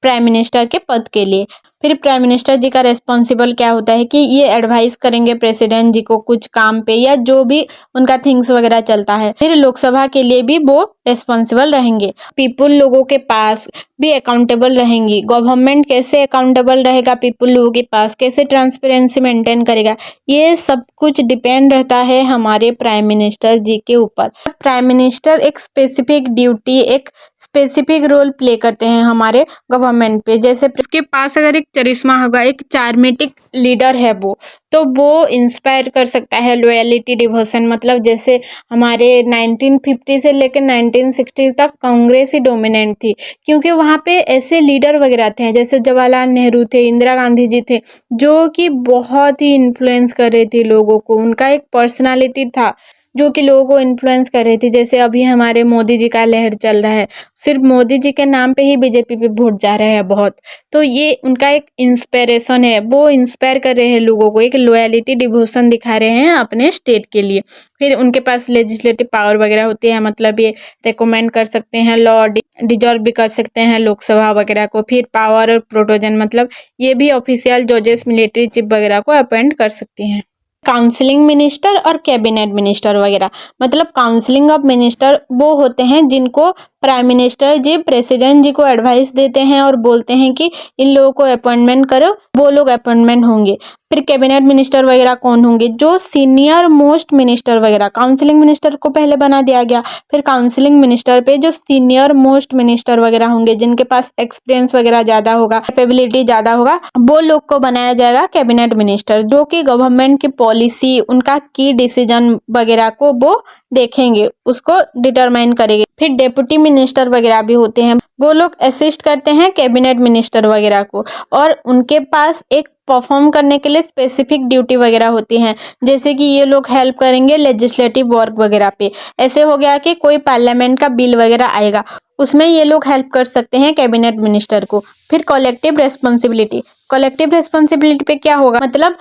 प्राइम मिनिस्टर के पद के लिए। फिर प्राइम मिनिस्टर जी का रेस्पॉन्सिबल क्या होता है कि ये एडवाइस करेंगे प्रेसिडेंट जी को कुछ काम पे या जो भी उनका थिंग्स वगैरह चलता है। फिर लोकसभा के लिए भी वो रेस्पॉन्सिबल रहेंगे। पीपुल लोगों के पास भी अकाउंटेबल रहेंगी। गवर्नमेंट कैसे अकाउंटेबल रहेगा पीपुल लोगों के पास, कैसे ट्रांसपेरेंसी मेंटेन करेगा, ये सब कुछ डिपेंड रहता है हमारे प्राइम मिनिस्टर जी के ऊपर। प्राइम मिनिस्टर एक स्पेसिफिक ड्यूटी, एक स्पेसिफिक रोल प्ले करते हैं हमारे गवर्नमेंट पे। जैसे उसके पास अगर एक चरिश्मा होगा, एक चार्मेटिक लीडर है वो, तो वो इंस्पायर कर सकता है लॉयलिटी डिवोशन। मतलब जैसे हमारे 1950 से लेकर 1960 तक कांग्रेस ही डोमिनेंट थी, क्योंकि वहाँ पे ऐसे लीडर वगैरह थे जैसे जवाहरलाल नेहरू थे, इंदिरा गांधी जी थे, जो कि बहुत ही इन्फ्लुएंस कर रहे थे लोगों को। उनका एक पर्सनालिटी था जो कि लोगों को इन्फ्लुएंस कर रही थी। जैसे अभी हमारे मोदी जी का लहर चल रहा है, सिर्फ मोदी जी के नाम पे ही बीजेपी पे वोट जा रहे हैं बहुत, तो ये उनका एक इंस्पिरेशन है। वो इंस्पायर कर रहे हैं लोगों को, एक लॉयलिटी डिवोशन दिखा रहे हैं अपने स्टेट के लिए। फिर उनके पास लेजिस्लेटिव पावर वगैरह होती है, मतलब ये रिकमेंड कर सकते हैं लॉ, डिजॉल्व भी कर सकते हैं लोकसभा वगैरह को। फिर पावर और प्रोटोजन मतलब ये भी ऑफिशियल जजेस, मिलिट्री चीफ वगैरह को अपॉइंट कर सकती हैं। काउंसलिंग मिनिस्टर और कैबिनेट मिनिस्टर वगैरह, मतलब काउंसलिंग ऑफ मिनिस्टर वो होते हैं जिनको प्राइम मिनिस्टर जी प्रेसिडेंट जी को एडवाइस देते हैं और बोलते हैं कि इन लोगों को अपॉइंटमेंट करो, वो लोग अपॉइंटमेंट होंगे। फिर कैबिनेट मिनिस्टर वगैरह कौन होंगे, जो सीनियर मोस्ट मिनिस्टर वगैरह, काउंसलिंग मिनिस्टर को पहले बना दिया गया, फिर काउंसलिंग मिनिस्टर पे जो सीनियर मोस्ट मिनिस्टर वगैरह होंगे, जिनके पास एक्सपीरियंस वगैरह ज़्यादा होगा, कैपेबिलिटी ज़्यादा होगा, वो लोग को बनाया जाएगा कैबिनेट मिनिस्टर, जो कि गवर्नमेंट की पॉलिसी, उनका की डिसीजन वगैरह को वो देखेंगे, उसको डिटरमाइन करेंगे। फिर डेप्यूटी मिनिस्टर वगैरह भी होते हैं, वो लोग असिस्ट करते हैं कैबिनेट मिनिस्टर वगैरह को, और उनके पास एक परफॉर्म करने के लिए स्पेसिफिक ड्यूटी वगैरह होती हैं। जैसे कि ये लोग हेल्प करेंगे लेजिस्लेटिव वर्क वगैरह पे। ऐसे हो गया कि कोई पार्लियामेंट का बिल वगैरह आएगा, उसमें ये लोग हेल्प कर सकते हैं कैबिनेट मिनिस्टर को। फिर कलेक्टिव रेस्पॉन्सिबिलिटी, कलेक्टिव रेस्पॉन्सिबिलिटी पे क्या होगा, मतलब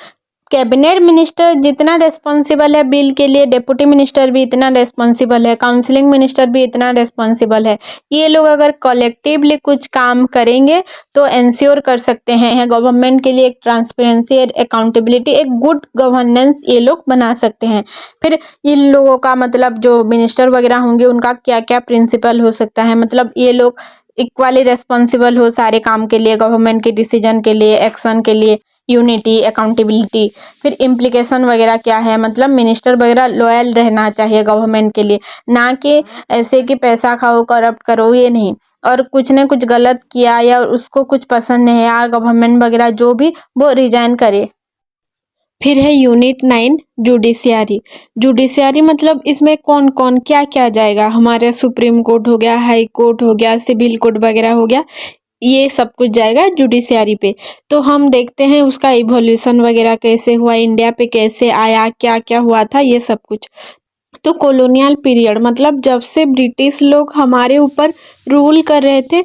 कैबिनेट मिनिस्टर जितना रेस्पॉन्सिबल है बिल के लिए, डेप्यूटी मिनिस्टर भी इतना रेस्पॉन्सिबल है, काउंसलिंग मिनिस्टर भी इतना रेस्पॉन्सिबल है। ये लोग अगर कलेक्टिवली कुछ काम करेंगे तो इंश्योर कर सकते हैं गवर्नमेंट के लिए एक ट्रांसपेरेंसी, अकाउंटेबिलिटी, एक गुड गवर्नेंस ये लोग बना सकते हैं। फिर इन लोगों का मतलब जो मिनिस्टर वगैरह होंगे उनका क्या क्या प्रिंसिपल हो सकता है, मतलब ये लोग इक्वली रेस्पॉन्सिबल हो सारे काम के लिए, गवर्नमेंट के डिसीजन के लिए, एक्शन के लिए, यूनिटी, अकाउंटेबिलिटी। फिर इम्प्लीकेशन वगैरह क्या है, मतलब मिनिस्टर वगैरह लॉयल रहना चाहिए गवर्नमेंट के लिए, ना कि ऐसे कि पैसा खाओ करप्ट करो, ये नहीं। और कुछ ने कुछ गलत किया या उसको कुछ पसंद नहीं आया गवर्नमेंट वगैरह जो भी, वो रिजाइन करे। फिर है यूनिट 9 जुडिशियरी। जुडिशियरी मतलब इसमें कौन कौन क्या क्या जाएगा, हमारे सुप्रीम कोर्ट हो गया, हाई कोर्ट हो गया, सिविल कोर्ट वगैरह हो गया, ये सब कुछ जाएगा जुडिशियरी पे। तो हम देखते हैं उसका इवोल्यूशन वगैरह कैसे हुआ, इंडिया पे कैसे आया, क्या क्या हुआ था, ये सब कुछ। तो कॉलोनियल पीरियड मतलब जब से ब्रिटिश लोग हमारे ऊपर रूल कर रहे थे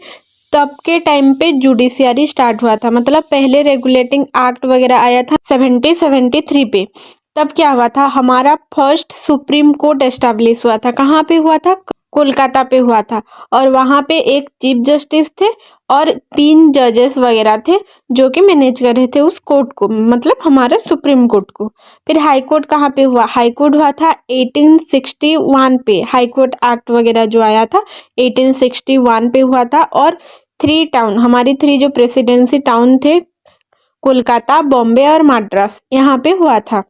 तब के टाइम पे जुडिशियरी स्टार्ट हुआ था। मतलब पहले रेगुलेटिंग एक्ट वगैरह आया था 1773 पे। तब क्या हुआ था, हमारा फर्स्ट सुप्रीम कोर्ट एस्टेब्लिश हुआ था। कहाँ पे हुआ था, कोलकाता पे हुआ था। और वहाँ पे एक चीफ जस्टिस थे और 3 जजेस वगैरह थे जो कि मैनेज कर रहे थे उस कोर्ट को, मतलब हमारा सुप्रीम कोर्ट को। फिर हाई कोर्ट कहाँ पे हुआ, हाई कोर्ट हुआ था 1861 पे। हाई कोर्ट एक्ट वगैरह जो आया था 1861 पे हुआ था। और 3 टाउन, हमारी 3 जो प्रेसिडेंसी टाउन थे, कोलकाता, बॉम्बे और मद्रास, यहाँ पे हुआ था।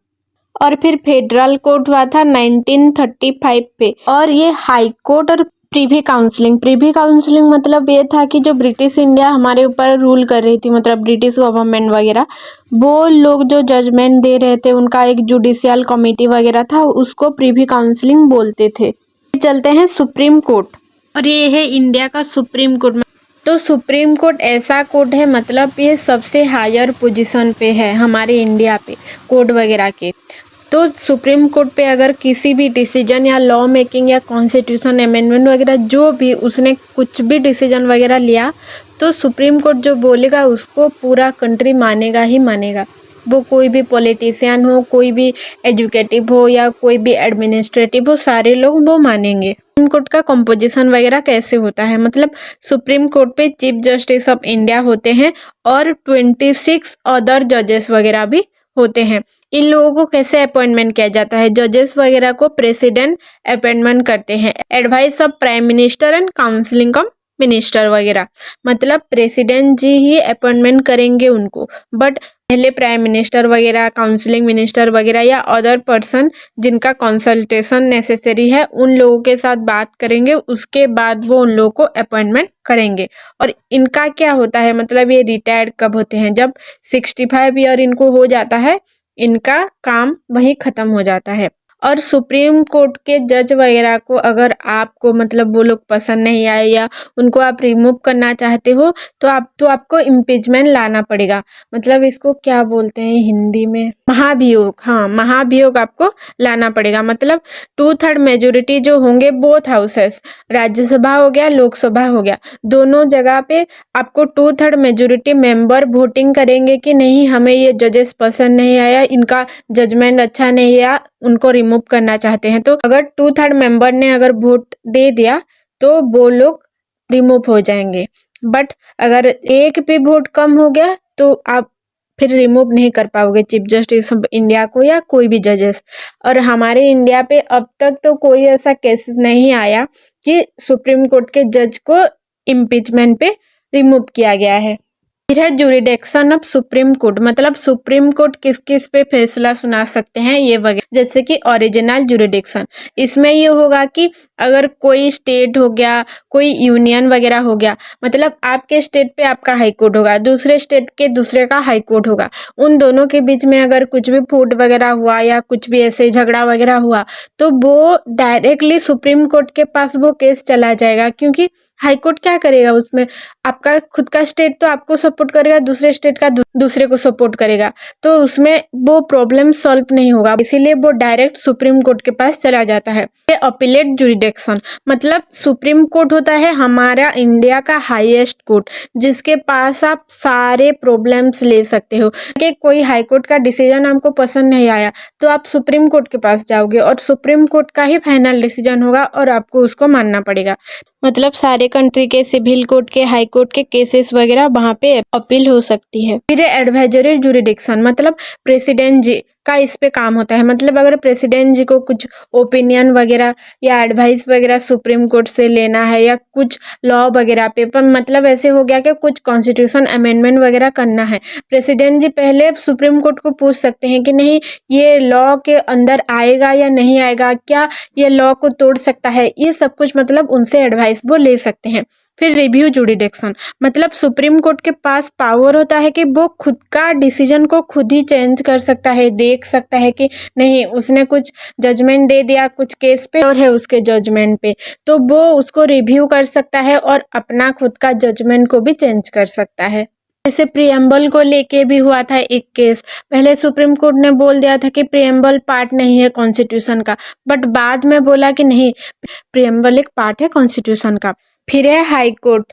और फिर फेडरल कोर्ट हुआ था 1935 पे। और ये हाई कोर्ट और प्रीवी काउंसलिंग मतलब ये था कि जो ब्रिटिश इंडिया हमारे ऊपर रूल कर रही थी, मतलब ब्रिटिश गवर्नमेंट वगैरह, वो लोग जो जजमेंट दे रहे थे उनका एक जुडिशियल कमेटी वगैरह था, उसको प्रीवी काउंसलिंग बोलते थे। फिर चलते हैं सुप्रीम कोर्ट, और ये है इंडिया का सुप्रीम कोर्ट। तो सुप्रीम कोर्ट ऐसा कोर्ट है, मतलब ये सबसे हायर पोजीशन पे है हमारे इंडिया पे कोर्ट वगैरह के। तो सुप्रीम कोर्ट पे अगर किसी भी डिसीजन या लॉ मेकिंग या कॉन्स्टिट्यूशन अमेंडमेंट वगैरह जो भी उसने कुछ भी डिसीजन वगैरह लिया, तो सुप्रीम कोर्ट जो बोलेगा उसको पूरा कंट्री मानेगा ही मानेगा। वो कोई भी पॉलिटिशियन हो, कोई भी एजुकेटिव हो या कोई भी एडमिनिस्ट्रेटिव हो, सारे लोग वो मानेंगे। सुप्रीम कोर्ट का कंपोजिशन वगैरह कैसे होता है, मतलब सुप्रीम कोर्ट पे चीफ जस्टिस ऑफ इंडिया होते हैं और 26 अदर जजेस वगैरह भी होते हैं। इन लोगों को कैसे अपॉइंटमेंट किया जाता है, जजेस वगैरह को प्रेसिडेंट अपॉइंटमेंट करते हैं, advice of prime minister and counselling of minister वगैरह। मतलब प्रेसिडेंट जी ही अपॉइंटमेंट करेंगे उनको, बट पहले प्राइम मिनिस्टर वगैरह, काउंसलिंग मिनिस्टर वगैरह या अदर पर्सन जिनका कंसल्टेशन नेसेसरी है उन लोगों के साथ बात करेंगे, उसके बाद वो उन लोगों को अपॉइंटमेंट करेंगे। और इनका क्या होता है, मतलब ये रिटायर्ड कब होते हैं, जब 65 ईयर इनको हो जाता है, इनका काम वहीं ख़त्म हो जाता है। और सुप्रीम कोर्ट के जज वगैरह को अगर आपको मतलब वो लोग पसंद नहीं आए या उनको आप रिमूव करना चाहते हो तो आपको इम्पीचमेंट लाना पड़ेगा। मतलब इसको क्या बोलते हैं हिंदी में, महाभियोग। हाँ, महाभियोग आपको लाना पड़ेगा। मतलब 2/3 मेजोरिटी जो होंगे बोथ हाउसेस, राज्यसभा हो गया, लोकसभा हो गया, दोनों जगह पे आपको 2/3 मेजोरिटी मेंबर वोटिंग करेंगे कि नहीं, हमें ये जजेस पसंद नहीं आया, इनका जजमेंट अच्छा नहीं आया, उनको रिमूव करना चाहते हैं। तो अगर 2/3 मेंबर ने अगर वोट दे दिया तो वो लोग रिमूव हो जाएंगे। बट अगर एक भी वोट कम हो गया तो आप फिर रिमूव नहीं कर पाओगे चीफ जस्टिस ऑफ इंडिया को या कोई भी जजेस। और हमारे इंडिया पे अब तक तो कोई ऐसा केस नहीं आया कि सुप्रीम कोर्ट के जज को इम्पीचमेंट पे रिमूव किया गया है। फिर है जुरिडिक्शन ऑफ सुप्रीम कोर्ट, मतलब सुप्रीम कोर्ट किस किस पे फैसला सुना सकते हैं ये वगैरह। जैसे कि ओरिजिनल जुरिडिक्शन, इसमें ये होगा कि अगर कोई स्टेट हो गया, कोई यूनियन वगैरह हो गया, मतलब आपके स्टेट पे आपका हाई कोर्ट होगा, दूसरे स्टेट के दूसरे का हाई कोर्ट होगा, उन दोनों के बीच में अगर कुछ भी फूट वगैरह हुआ या कुछ भी ऐसे झगड़ा वगैरह हुआ तो वो डायरेक्टली सुप्रीम कोर्ट के पास वो केस चला जाएगा। क्योंकि हाई कोर्ट क्या करेगा उसमें, आपका खुद का स्टेट तो आपको सपोर्ट करेगा, दूसरे स्टेट का दूसरे को सपोर्ट करेगा, तो उसमें वो प्रॉब्लम सॉल्व नहीं होगा, इसीलिए वो डायरेक्ट सुप्रीम कोर्ट के पास चला जाता है। अपीलेट जुरिडिक्शन, मतलब सुप्रीम कोर्ट होता है हमारा इंडिया का हाईएस्ट कोर्ट, जिसके पास आप सारे प्रॉब्लम्स ले सकते हो। कि कोई हाई कोर्ट का डिसीजन आपको पसंद नहीं आया तो आप सुप्रीम कोर्ट के पास जाओगे और सुप्रीम कोर्ट का ही फाइनल डिसीजन होगा और आपको उसको मानना पड़ेगा। मतलब सारे कंट्री के सिविल कोर्ट के, हाई कोर्ट के केसेस वगैरह वहाँ पे अपील हो सकती है। फिर एडवाइजरी जुरिडिक्शन, मतलब प्रेसिडेंट जी का इस पे काम होता है। मतलब अगर प्रेसिडेंट जी को कुछ ओपिनियन वगैरह या एडवाइस वगैरह सुप्रीम कोर्ट से लेना है या कुछ लॉ वगैरह पे, पर मतलब ऐसे हो गया कि कुछ कॉन्स्टिट्यूशन अमेंडमेंट वगैरह करना है, प्रेसिडेंट जी पहले सुप्रीम कोर्ट को पूछ सकते हैं कि नहीं ये लॉ के अंदर आएगा या नहीं आएगा, क्या ये लॉ को तोड़ सकता है, ये सब कुछ मतलब उनसे एडवाइस वो ले सकते हैं। फिर रिव्यू जुरिडिक्शन, मतलब सुप्रीम कोर्ट के पास पावर होता है कि वो खुद का डिसीजन को खुद ही चेंज कर सकता है, देख सकता है कि नहीं उसने कुछ जजमेंट दे दिया कुछ केस पे और है उसके जजमेंट पे, तो वो उसको रिव्यू कर सकता है और अपना खुद का जजमेंट को भी चेंज कर सकता है। जैसे प्रियम्बल को लेके भी हुआ था एक केस, पहले सुप्रीम कोर्ट ने बोल दिया था कि प्रियम्बल पार्ट नहीं है कॉन्स्टिट्यूशन का, बट बाद में बोला कि नहीं प्रियम्बल एक पार्ट है कॉन्स्टिट्यूशन का। फिर है हाई कोर्ट,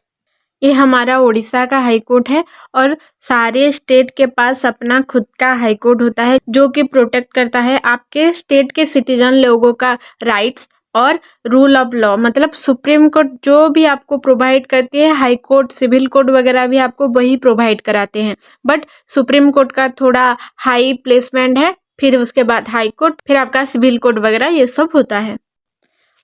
ये हमारा उड़ीसा का हाई कोर्ट है और सारे स्टेट के पास अपना खुद का हाई कोर्ट होता है जो कि प्रोटेक्ट करता है आपके स्टेट के सिटीजन लोगों का राइट्स और रूल ऑफ लॉ। मतलब सुप्रीम कोर्ट जो भी आपको प्रोवाइड करती है, हाई कोर्ट सिविल कोर्ट वगैरह भी आपको वही प्रोवाइड कराते हैं, बट सुप्रीम कोर्ट का थोड़ा हाई प्लेसमेंट है, फिर उसके बाद हाई कोर्ट, फिर आपका सिविल कोर्ट वगैरह ये सब होता है।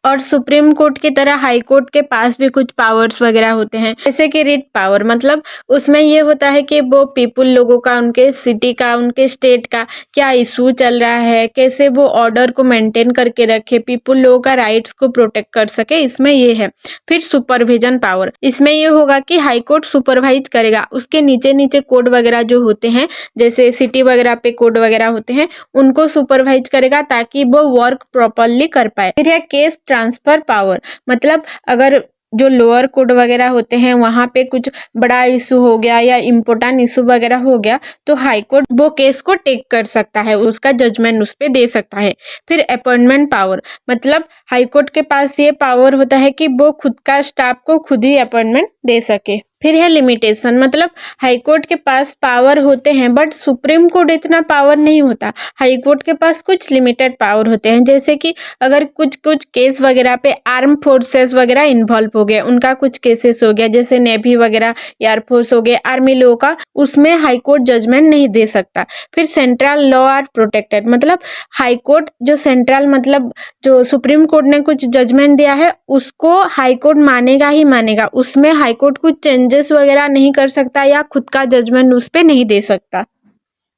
और सुप्रीम कोर्ट की तरह हाई कोर्ट के पास भी कुछ पावर्स वगैरह होते हैं, जैसे कि रिट पावर, मतलब उसमें ये होता है कि वो पीपुल लोगों का, उनके सिटी का, उनके स्टेट का क्या इशू चल रहा है, कैसे वो ऑर्डर को मेंटेन करके रखे, पीपुल लोगों का राइट्स को प्रोटेक्ट कर सके, इसमें ये है। फिर सुपरविजन पावर, इसमें ये होगा कि हाई कोर्ट सुपरवाइज करेगा, उसके नीचे नीचे कोर्ट वगैरह जो होते हैं, जैसे सिटी वगैरह पे कोर्ट वगैरह होते हैं, उनको सुपरवाइज करेगा ताकि वो वर्क प्रॉपरली कर पाए। फिर है केस ट्रांसफर पावर, मतलब अगर जो लोअर कोर्ट वगैरह होते हैं वहाँ पे कुछ बड़ा इशू हो गया या इम्पोर्टेंट इशू वगैरह हो गया तो हाई कोर्ट वो केस को टेक कर सकता है, उसका जजमेंट उस पर दे सकता है। फिर अपॉइंटमेंट पावर, मतलब हाई कोर्ट के पास ये पावर होता है कि वो खुद का स्टाफ को खुद ही अपॉइंटमेंट दे सके। फिर है लिमिटेशन, मतलब हाई कोर्ट के पास पावर होते हैं बट सुप्रीम कोर्ट इतना पावर नहीं होता, हाई कोर्ट के पास कुछ लिमिटेड पावर होते हैं, जैसे कि अगर कुछ कुछ केस वगैरह पे आर्म फोर्सेस वगैरह इन्वॉल्व हो गए, उनका कुछ केसेस हो गया, जैसे नेवी वगैरह, एयरफोर्स हो गए, आर्मी लोगों का, उसमें हाई कोर्ट जजमेंट नहीं दे सकता। फिर सेंट्रल लॉ आर प्रोटेक्टेड, मतलब हाई कोर्ट जो सेंट्रल, मतलब जो सुप्रीम कोर्ट ने कुछ जजमेंट दिया है उसको हाई कोर्ट मानेगा ही मानेगा, उसमें हाई कोर्ट कुछ चेंजेस वगैरह नहीं कर सकता या खुद का जजमेंट उस पर नहीं दे सकता।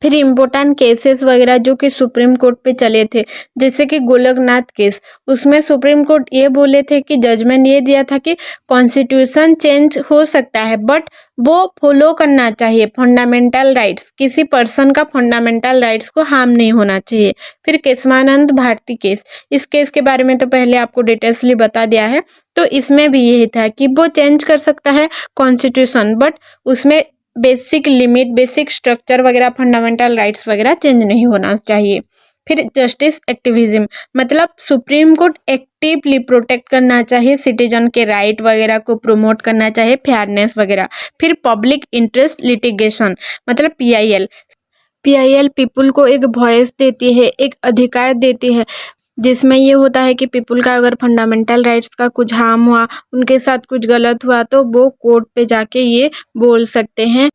फिर इम्पोर्टेंट केसेस वगैरह जो कि सुप्रीम कोर्ट पे चले थे, जैसे कि गोलकनाथ केस, उसमें सुप्रीम कोर्ट ये बोले थे कि जजमेंट ये दिया था कि कॉन्स्टिट्यूशन चेंज हो सकता है बट वो फॉलो करना चाहिए फंडामेंटल राइट्स, किसी पर्सन का फंडामेंटल राइट्स को हार्म नहीं होना चाहिए। फिर केशवानंद भारती केस, इस केस के बारे में तो पहले आपको डिटेल्सली बता दिया है, तो इसमें भी यही था कि वो चेंज कर सकता है कॉन्स्टिट्यूशन बट उसमें बेसिक लिमिट, बेसिक स्ट्रक्चर वगैरह, फंडामेंटल राइट्स वगैरह चेंज नहीं होना चाहिए। फिर जस्टिस एक्टिविज्म, मतलब सुप्रीम कोर्ट एक्टिवली प्रोटेक्ट करना चाहिए सिटीजन के राइट वगैरह को, प्रमोट करना चाहिए फेयरनेस वगैरह। फिर पब्लिक इंटरेस्ट लिटिगेशन, मतलब पीआईएल, पीआईएल पीपुल को एक वॉइस देती है, एक अधिकार देती है, जिसमें ये होता है कि पीपुल का अगर फंडामेंटल राइट्स का कुछ हार्म हुआ, उनके साथ कुछ गलत हुआ तो वो कोर्ट पे जाके ये बोल सकते हैं।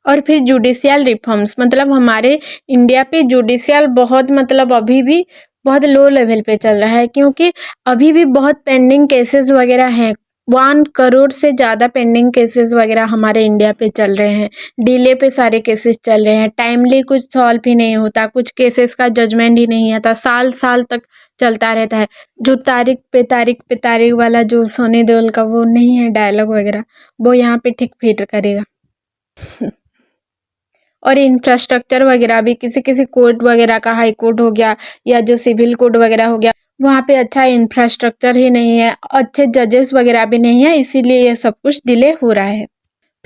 और फिर जुडिशियल रिफॉर्म्स, मतलब हमारे इंडिया पे जुडिशियल बहुत, मतलब अभी भी बहुत लो लेवल पे चल रहा है, क्योंकि अभी भी बहुत पेंडिंग केसेस वगैरह हैं, 1 करोड़ से ज़्यादा पेंडिंग केसेस वगैरह हमारे इंडिया पे चल रहे हैं, डिले पे सारे केसेस चल रहे हैं, टाइमली कुछ सॉल्व ही नहीं होता, कुछ केसेस का जजमेंट ही नहीं आता, साल साल तक चलता रहता है। जो तारीख पे तारीख पे तारीख वाला जो सनी देओल का वो नहीं है डायलॉग वगैरह, वो यहाँ पे ठीक फिट करेगा। और इंफ्रास्ट्रक्चर वगैरह भी, किसी किसी कोर्ट वगैरह का, हाई कोर्ट हो गया या जो सिविल कोर्ट वगैरह हो गया, वहाँ पे अच्छा इंफ्रास्ट्रक्चर ही नहीं है, अच्छे जजेस वगैरह भी नहीं है, इसीलिए ये सब कुछ डिले हो रहा है।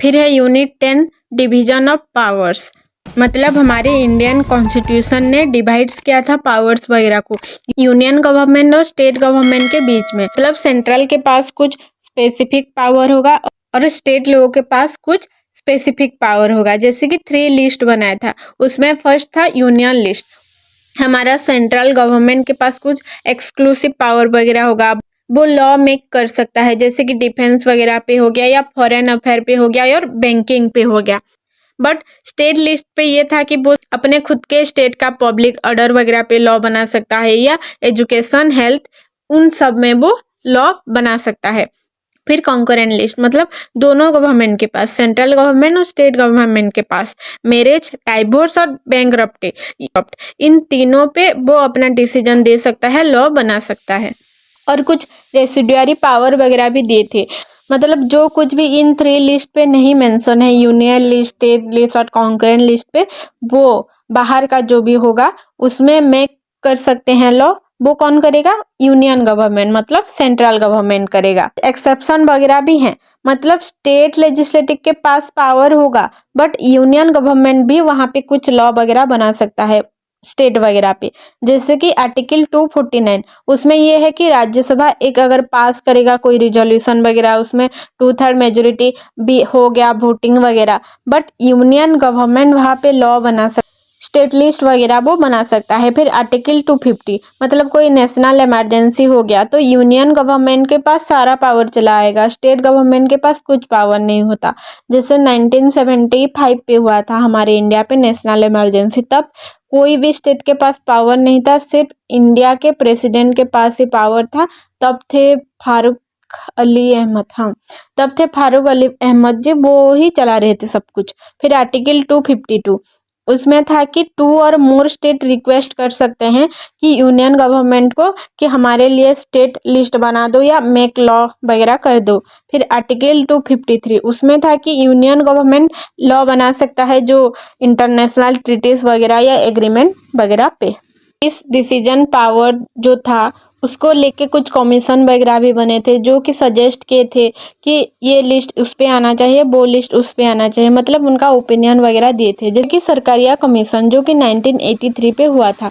फिर है यूनिट 10 डिवीजन ऑफ पावर्स, मतलब हमारे इंडियन कॉन्स्टिट्यूशन ने डिवाइड्स किया था पावर्स वगैरह को यूनियन गवर्नमेंट और स्टेट गवर्नमेंट के बीच में, मतलब सेंट्रल के पास कुछ स्पेसिफिक पावर होगा और स्टेट लोगों के पास कुछ स्पेसिफिक पावर होगा। जैसे कि 3 लिस्ट बनाया था, उसमें फर्स्ट था यूनियन लिस्ट, हमारा सेंट्रल गवर्नमेंट के पास कुछ एक्सक्लूसिव पावर वगैरह होगा, वो लॉ मेक कर सकता है, जैसे कि डिफेंस वगैरह पे हो गया या फॉरेन अफेयर पे हो गया और बैंकिंग पे हो गया। बट स्टेट लिस्ट पे ये था कि वो अपने खुद के स्टेट का पब्लिक ऑर्डर वगैरह पे लॉ बना सकता है या एजुकेशन हेल्थ उन सब में वो लॉ बना सकता है। फिर कॉन्करेंट लिस्ट मतलब दोनों गवर्नमेंट के पास, सेंट्रल गवर्नमेंट और स्टेट गवर्नमेंट के पास मैरिज, डाइवोर्स और बैंकरप्टी, इन तीनों पे वो अपना डिसीजन दे सकता है, लॉ बना सकता है। और कुछ रेसिडुअरी पावर वगैरह भी दिए थे, मतलब जो कुछ भी इन 3 लिस्ट पे नहीं मेंशन है, यूनियन लिस्ट, स्टेट लिस्ट और कॉन्करेंट लिस्ट पे, वो बाहर का जो भी होगा उसमें मेक कर सकते हैं लॉ। वो कौन करेगा? यूनियन गवर्नमेंट मतलब सेंट्रल गवर्नमेंट करेगा। एक्सेप्शन वगैरह भी हैं, मतलब स्टेट लेजिस्लेटिव के पास पावर होगा बट यूनियन गवर्नमेंट भी वहाँ पे कुछ लॉ वगैरह बना सकता है स्टेट वगैरह पे। जैसे कि आर्टिकल 249 उसमें ये है कि राज्यसभा एक अगर पास करेगा कोई रिजोल्यूशन वगैरह, उसमें 2/3 मेजोरिटी भी हो गया वोटिंग वगैरह, बट यूनियन गवर्नमेंट वहाँ पे लॉ बना सकता, स्टेट लिस्ट वगैरह वो बना सकता है। फिर आर्टिकल 250 मतलब कोई नेशनल इमरजेंसी हो गया तो यूनियन गवर्नमेंट के पास सारा पावर चला आएगा, स्टेट गवर्नमेंट के पास कुछ पावर नहीं होता। जैसे 1975 पे हुआ था हमारे इंडिया पे नेशनल इमरजेंसी, तब कोई भी स्टेट के पास पावर नहीं था, सिर्फ इंडिया के प्रेसिडेंट के पास ही पावर था। तब थे फारूक अली अहमद, हाँ तब थे फारूक अली अहमद जी, वो ही चला रहे थे सब कुछ। फिर आर्टिकल 252 उसमें था कि 2 और मोर स्टेट रिक्वेस्ट कर सकते हैं कि यूनियन गवर्नमेंट को कि हमारे लिए स्टेट लिस्ट बना दो या मेक लॉ वगैरह कर दो। फिर आर्टिकल 253 उसमें था कि यूनियन गवर्नमेंट लॉ बना सकता है जो इंटरनेशनल ट्रीटीज वगैरह या एग्रीमेंट वगैरह पे। इस डिसीजन पावर जो था उसको लेके कुछ कमीशन वगैरह भी बने थे जो कि सजेस्ट किए थे कि ये लिस्ट उस पे आना चाहिए, वो लिस्ट उस पे आना चाहिए, मतलब उनका ओपिनियन वगैरह दिए थे। जैसे कि सरकारिया कमीशन जो कि 1983 पे हुआ था,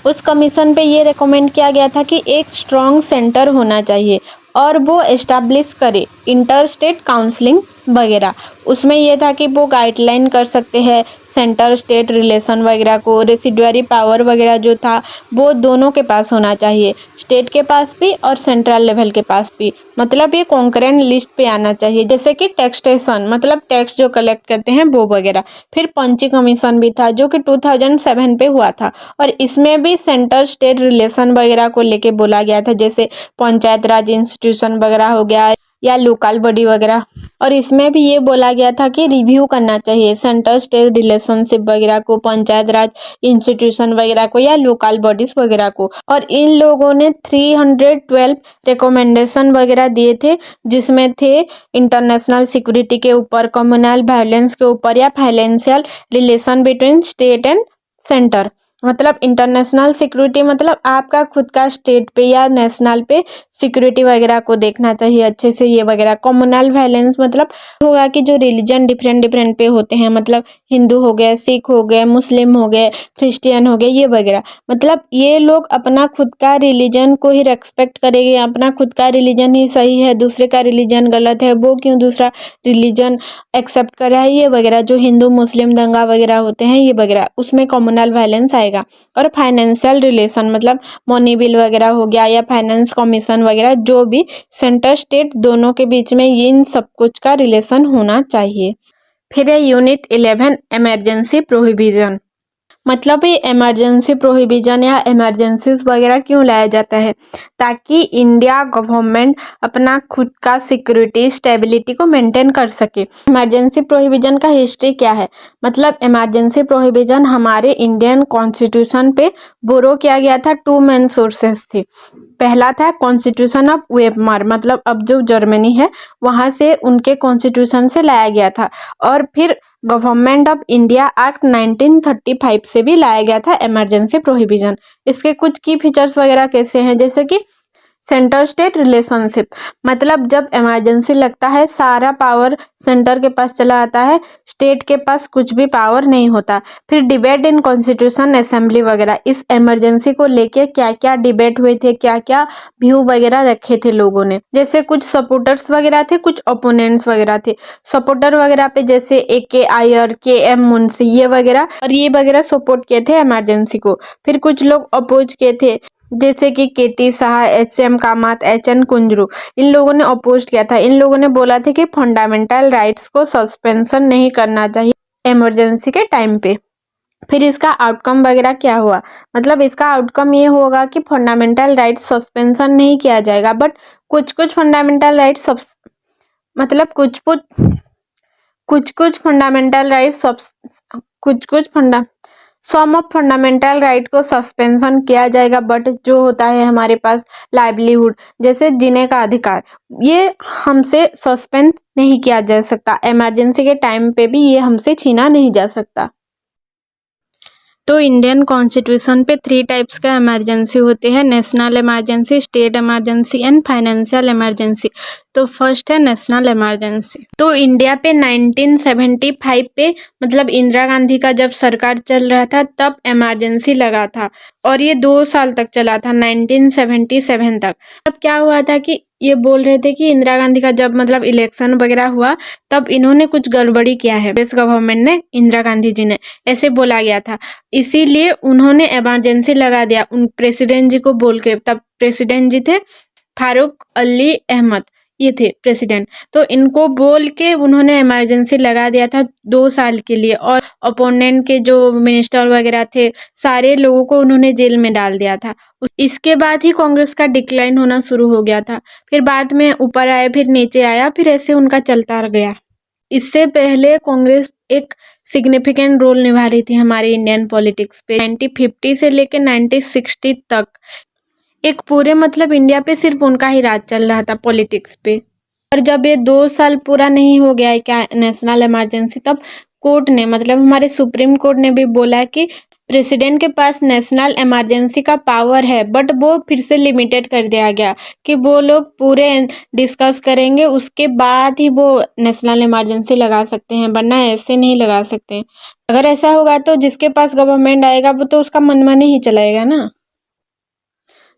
उस कमीशन पे ये रिकमेंड किया गया था कि एक स्ट्रॉन्ग सेंटर होना चाहिए और वो एस्टैब्लिश करे इंटर स्टेट काउंसलिंग वगैरह। उसमें यह था कि वो गाइडलाइन कर सकते हैं सेंटर स्टेट रिलेशन वगैरह को। रेसिडुअरी पावर वगैरह जो था वो दोनों के पास होना चाहिए, स्टेट के पास भी और सेंट्रल लेवल के पास भी, मतलब ये कॉन्करेंट लिस्ट पे आना चाहिए। जैसे कि टैक्सेशन मतलब टैक्स जो कलेक्ट करते हैं वो वगैरह। फिर पंची कमीशन भी था जो कि 2007 पे हुआ था और इसमें भी सेंटर स्टेट रिलेशन वगैरह को लेके बोला गया था, जैसे पंचायत राज इंस्टीट्यूशन वगैरह हो गया या लोकल बॉडी वगैरह। और इसमें भी ये बोला गया था कि रिव्यू करना चाहिए सेंटर स्टेट रिलेशनशिप वगैरह को, पंचायत राज इंस्टीट्यूशन वगैरह को या लोकल बॉडीज वगैरह को। और इन लोगों ने 312 रिकमेंडेशन वगैरह दिए थे, जिसमें थे इंटरनेशनल सिक्योरिटी के ऊपर, कम्युनल वायलेंस के ऊपर या financial relation between state and centre. मतलब इंटरनेशनल सिक्योरिटी मतलब आपका खुद का स्टेट पे या नेशनल पे सिक्योरिटी वगैरह को देखना चाहिए अच्छे से ये वगैरह। कम्युनल वायलेंस मतलब होगा कि जो रिलीजन डिफरेंट डिफरेंट पे होते हैं, मतलब हिंदू हो गए, सिख हो गए, मुस्लिम हो गए, क्रिश्चियन हो गए, ये वगैरह। मतलब ये लोग अपना खुद का रिलीजन को ही रेस्पेक्ट करेंगे, अपना खुद का रिलीजन ही सही है, दूसरे का रिलीजन गलत है, वो क्यों दूसरा रिलीजन एक्सेप्ट कर रहा है, ये वगैरह। जो हिंदू मुस्लिम दंगा वगैरह होते हैं ये वगैरह, उसमें कम्युनल वायलेंस आएगा। और फाइनेंशियल रिलेशन मतलब मनी बिल वगैरह हो गया या फाइनेंस कमीशन वगैरह, जो भी सेंटर स्टेट दोनों के बीच में इन सब कुछ का रिलेशन होना चाहिए। फिर है यूनिट 11 इमरजेंसी प्रोहिबिशन। मतलब ये इमरजेंसी प्रोहिबिशन या इमरजेंसीज वगैरह क्यों लाया जाता है? ताकि इंडिया गवर्नमेंट अपना खुद का सिक्योरिटी स्टेबिलिटी को मेंटेन कर सके। इमरजेंसी प्रोहिबिशन का हिस्ट्री क्या है? मतलब इमरजेंसी प्रोहिबिशन हमारे इंडियन कॉन्स्टिट्यूशन पे बोरो किया गया था। 2 मेन सोर्सेस थे। पहला था कॉन्स्टिट्यूशन ऑफ वेमर, मतलब अब जो जर्मनी है वहाँ से उनके कॉन्स्टिट्यूशन से लाया गया था। और फिर गवर्नमेंट ऑफ इंडिया एक्ट 1935 से भी लाया गया था इमरजेंसी प्रोहिबिशन। इसके कुछ की फीचर्स वगैरह कैसे हैं? जैसे कि सेंटर स्टेट रिलेशनशिप, मतलब जब इमरजेंसी लगता है सारा पावर सेंटर के पास चला आता है, स्टेट के पास कुछ भी पावर नहीं होता। फिर डिबेट इन कॉन्स्टिट्यूशन असेंबली वगैरह, इस इमरजेंसी को लेके क्या क्या डिबेट हुए थे, क्या क्या व्यू वगैरह रखे थे लोगों ने। जैसे कुछ सपोर्टर्स वगैरह थे, कुछ ओपोनेंट्स वगैरह थे। सपोर्टर वगैरह पे जैसे AK आयर, KM मुंशी, ये वगैरह और ये वगैरह सपोर्ट किए थे इमरजेंसी को। फिर कुछ लोग अपोज किए थे, जैसे कि केटी शाह, एच.एम. कामत, एच.एन. कुंजरू, इन लोगों ने अपोज किया था। इन लोगों ने बोला था कि फंडामेंटल राइट्स को सस्पेंशन नहीं करना चाहिए इमरजेंसी के टाइम पे। फिर इसका आउटकम वगैरह क्या हुआ, मतलब इसका आउटकम ये होगा कि फंडामेंटल राइट्स सस्पेंशन नहीं किया जाएगा, बट कुछ कुछ फंडामेंटल राइट्स मतलब कुछ fundamental rights some of fundamental right को सस्पेंशन किया जाएगा, बट जो होता है हमारे पास लाइवलीहुड, जैसे जीने का अधिकार, ये हमसे सस्पेंड नहीं किया जा सकता। इमरजेंसी के टाइम पे भी ये हमसे छीना नहीं जा सकता। तो इंडियन कॉन्स्टिट्यूशन पे 3 टाइप्स का इमरजेंसी होते हैं, national emergency, state emergency and financial emergency. तो फर्स्ट है नेशनल इमरजेंसी। तो इंडिया पे 1975 पे मतलब इंदिरा गांधी का जब सरकार चल रहा था तब इमरजेंसी लगा था और ये 2 साल तक चला था, 1977 तक। तब क्या हुआ था कि ये बोल रहे थे कि इंदिरा गांधी का जब मतलब इलेक्शन वगैरह हुआ तब इन्होंने कुछ गड़बड़ी किया है, कांग्रेस गवर्नमेंट ने, इंदिरा गांधी जी ने, ऐसे बोला गया था। इसीलिए उन्होंने इमरजेंसी लगा दिया उन प्रेसिडेंट जी को बोल के। तब प्रेसिडेंट जी थे फारूक अली अहमद, ये थे प्रेसिडेंट। तो इनको बोल के उन्होंने इमरजेंसी लगा दिया था 2 साल के लिए, और अपोनेंट के जो मिनिस्टर वगैरह थे सारे लोगों को उन्होंने जेल में डाल दिया था। इसके बाद ही कांग्रेस का डिक्लाइन होना शुरू हो गया था। फिर बाद में ऊपर आया, फिर नीचे आया, फिर ऐसे उनका चलता गया। इससे पहले कांग्रेस एक सिग्निफिकेंट रोल निभा रही थी हमारी इंडियन पॉलिटिक्स पे। 1950 से लेकर 1960 तक एक पूरे मतलब इंडिया पे सिर्फ उनका ही राज चल रहा था पॉलिटिक्स पे। और जब ये 2 साल पूरा नहीं हो गया है क्या नेशनल इमरजेंसी, तब कोर्ट ने मतलब हमारे सुप्रीम कोर्ट ने भी बोला कि प्रेसिडेंट के पास नेशनल इमरजेंसी का पावर है, बट वो फिर से लिमिटेड कर दिया गया कि वो लोग पूरे डिस्कस करेंगे उसके बाद ही वो नेशनल इमरजेंसी लगा सकते हैं, वरना ऐसे नहीं लगा सकते। अगर ऐसा होगा तो जिसके पास गवर्नमेंट आएगा वो तो उसका मनमानी ही चलाएगा ना।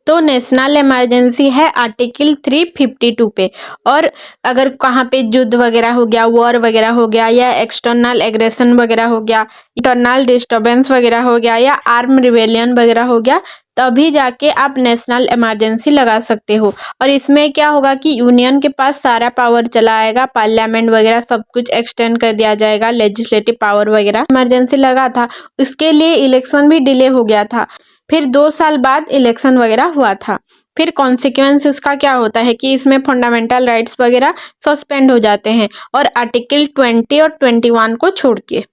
तो नेशनल इमरजेंसी है आर्टिकल 352 पे। और अगर कहाँ पे युद्ध वगैरह हो गया, वॉर वगैरह हो गया, या एक्सटर्नल एग्रेशन वगैरह हो गया, इंटरनल डिस्टर्बेंस वगैरह हो गया, या आर्म रिवेलियन वगैरह हो गया, तभी जाके आप नेशनल इमरजेंसी लगा सकते हो। और इसमें क्या होगा कि यूनियन के पास सारा पावर चला आएगा, पार्लियामेंट वगैरह सब कुछ एक्सटेंड कर दिया जाएगा, लेजिस्लेटिव पावर वगैरह। इमरजेंसी लगा था, उसके लिए इलेक्शन भी डिले हो गया था, फिर 2 साल बाद इलेक्शन वगैरह हुआ था। फिर कॉन्सिक्वेंस इसका क्या होता है कि इसमें फंडामेंटल राइट्स वगैरह सस्पेंड हो जाते हैं, और आर्टिकल 20 और 21 को छोड़ के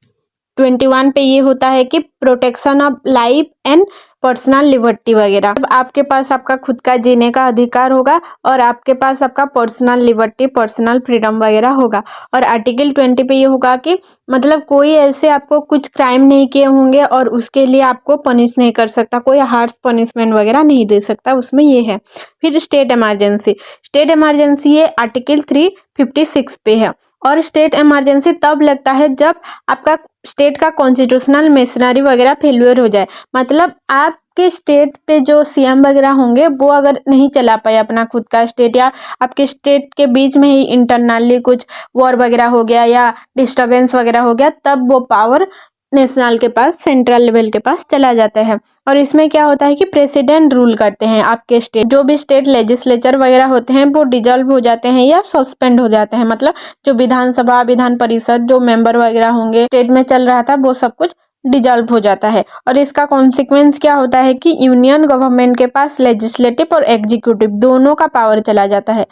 21 पे ये होता है कि protection of life and personal liberty वगैरह। अब आपके पास आपका खुद का जीने का अधिकार होगा और आपके पास आपका पर्सनल लिबर्टी, पर्सनल फ्रीडम वगैरह होगा। और आर्टिकल 20 पे ये होगा कि मतलब कोई ऐसे आपको कुछ क्राइम नहीं किए होंगे और उसके लिए आपको पनिश नहीं कर सकता, कोई हार्श पनिशमेंट वगैरह नहीं दे सकता, उसमें ये है। फिर स्टेट इमरजेंसी ये आर्टिकल 356 पे है। और स्टेट इमरजेंसी तब लगता है जब आपका स्टेट का कॉन्स्टिट्यूशनल मशीनरी वगैरह फेल्यूर हो जाए, मतलब आपके स्टेट पे जो सीएम वगैरह होंगे वो अगर नहीं चला पाए अपना खुद का स्टेट, या आपके स्टेट के बीच में ही इंटरनली कुछ वॉर वगैरह हो गया या डिस्टर्बेंस वगैरह हो गया, तब वो पावर नेशनल के पास, सेंट्रल लेवल के पास चला जाता है। और इसमें क्या होता है कि प्रेसिडेंट रूल करते हैं आपके स्टेट, जो भी स्टेट लेजिस्लेचर वगैरह होते हैं वो डिजॉल्व हो जाते हैं या सस्पेंड हो जाते हैं, मतलब जो विधानसभा, विधान परिषद, जो मेंबर वगैरह होंगे स्टेट में चल रहा था, वो सब कुछ डिजॉल्व हो जाता है। और इसका कॉन्सिक्वेंस क्या होता है कि यूनियन गवर्नमेंट के पास लेजिस्लेटिव और एग्जीक्यूटिव दोनों का पावर चला जाता है,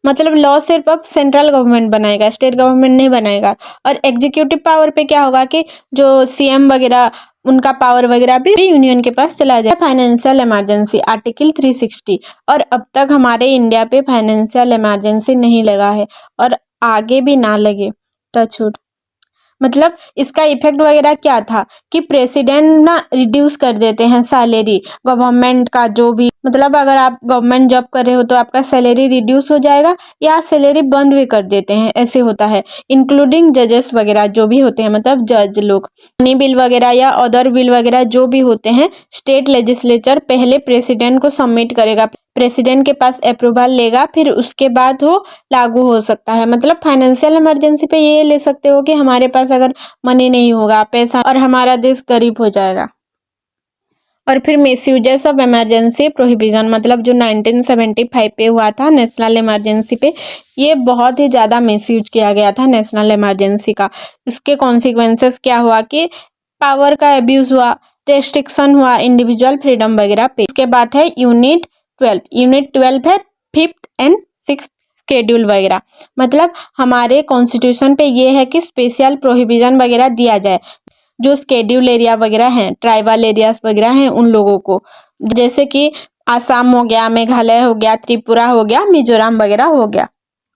मतलब लॉ सिर्फ अब सेंट्रल गवर्नमेंट बनाएगा, स्टेट गवर्नमेंट नहीं बनाएगा। और एग्जीक्यूटिव पावर पे क्या होगा कि जो सीएम वगैरह उनका पावर वगैरह भी यूनियन के पास चला जाए। फाइनेंशियल इमरजेंसी आर्टिकल 360, और अब तक हमारे इंडिया पे फाइनेंशियल इमरजेंसी नहीं लगा है और आगे भी ना लगे, टच वुड। मतलब इसका इफेक्ट वगैरह क्या था कि प्रेसिडेंट ना रिड्यूस कर देते हैं सैलरी गवर्नमेंट का, जो भी मतलब अगर आप गवर्नमेंट जॉब कर रहे हो तो आपका सैलरी रिड्यूस हो जाएगा या सैलरी बंद भी कर देते हैं, ऐसे होता है। इंक्लूडिंग जजेस वगैरह जो भी होते हैं, मतलब जज लोग, मनी बिल वगैरह या अदर बिल वगैरह जो भी होते हैं, स्टेट लेजिस्लेचर पहले प्रेसिडेंट को सबमिट करेगा, प्रेसिडेंट के पास अप्रूवल लेगा, फिर उसके बाद वो लागू हो सकता है। मतलब फाइनेंशियल इमरजेंसी पे ये ले सकते हो कि हमारे पास अगर मनी नहीं होगा, पैसा, और हमारा देश गरीब हो जाएगा। और फिर मिसयूजेस ऑफ इमरजेंसी प्रोहिबिशन, मतलब जो 1975 पे हुआ था नेशनल इमरजेंसी पे, ये बहुत ही ज़्यादा मिसयूज किया गया था नेशनल इमरजेंसी का। इसके कॉन्सिक्वेंसेस क्या हुआ कि पावर का अब्यूज़ हुआ, रेस्ट्रिक्शन हुआ इंडिविजुअल फ्रीडम वगैरह पे। इसके बाद है यूनिट 12 है 5th एंड 6th शेड्यूल वगैरह, मतलब हमारे कॉन्स्टिट्यूशन पे ये है कि स्पेशल प्रोहिबिशन वगैरह दिया जाए जो स्केड्यूल एरिया वगैरह हैं, ट्राइबल एरियाज वगैरह हैं उन लोगों को, जैसे कि आसाम हो गया, मेघालय हो गया, त्रिपुरा हो गया, मिजोरम वगैरह हो गया।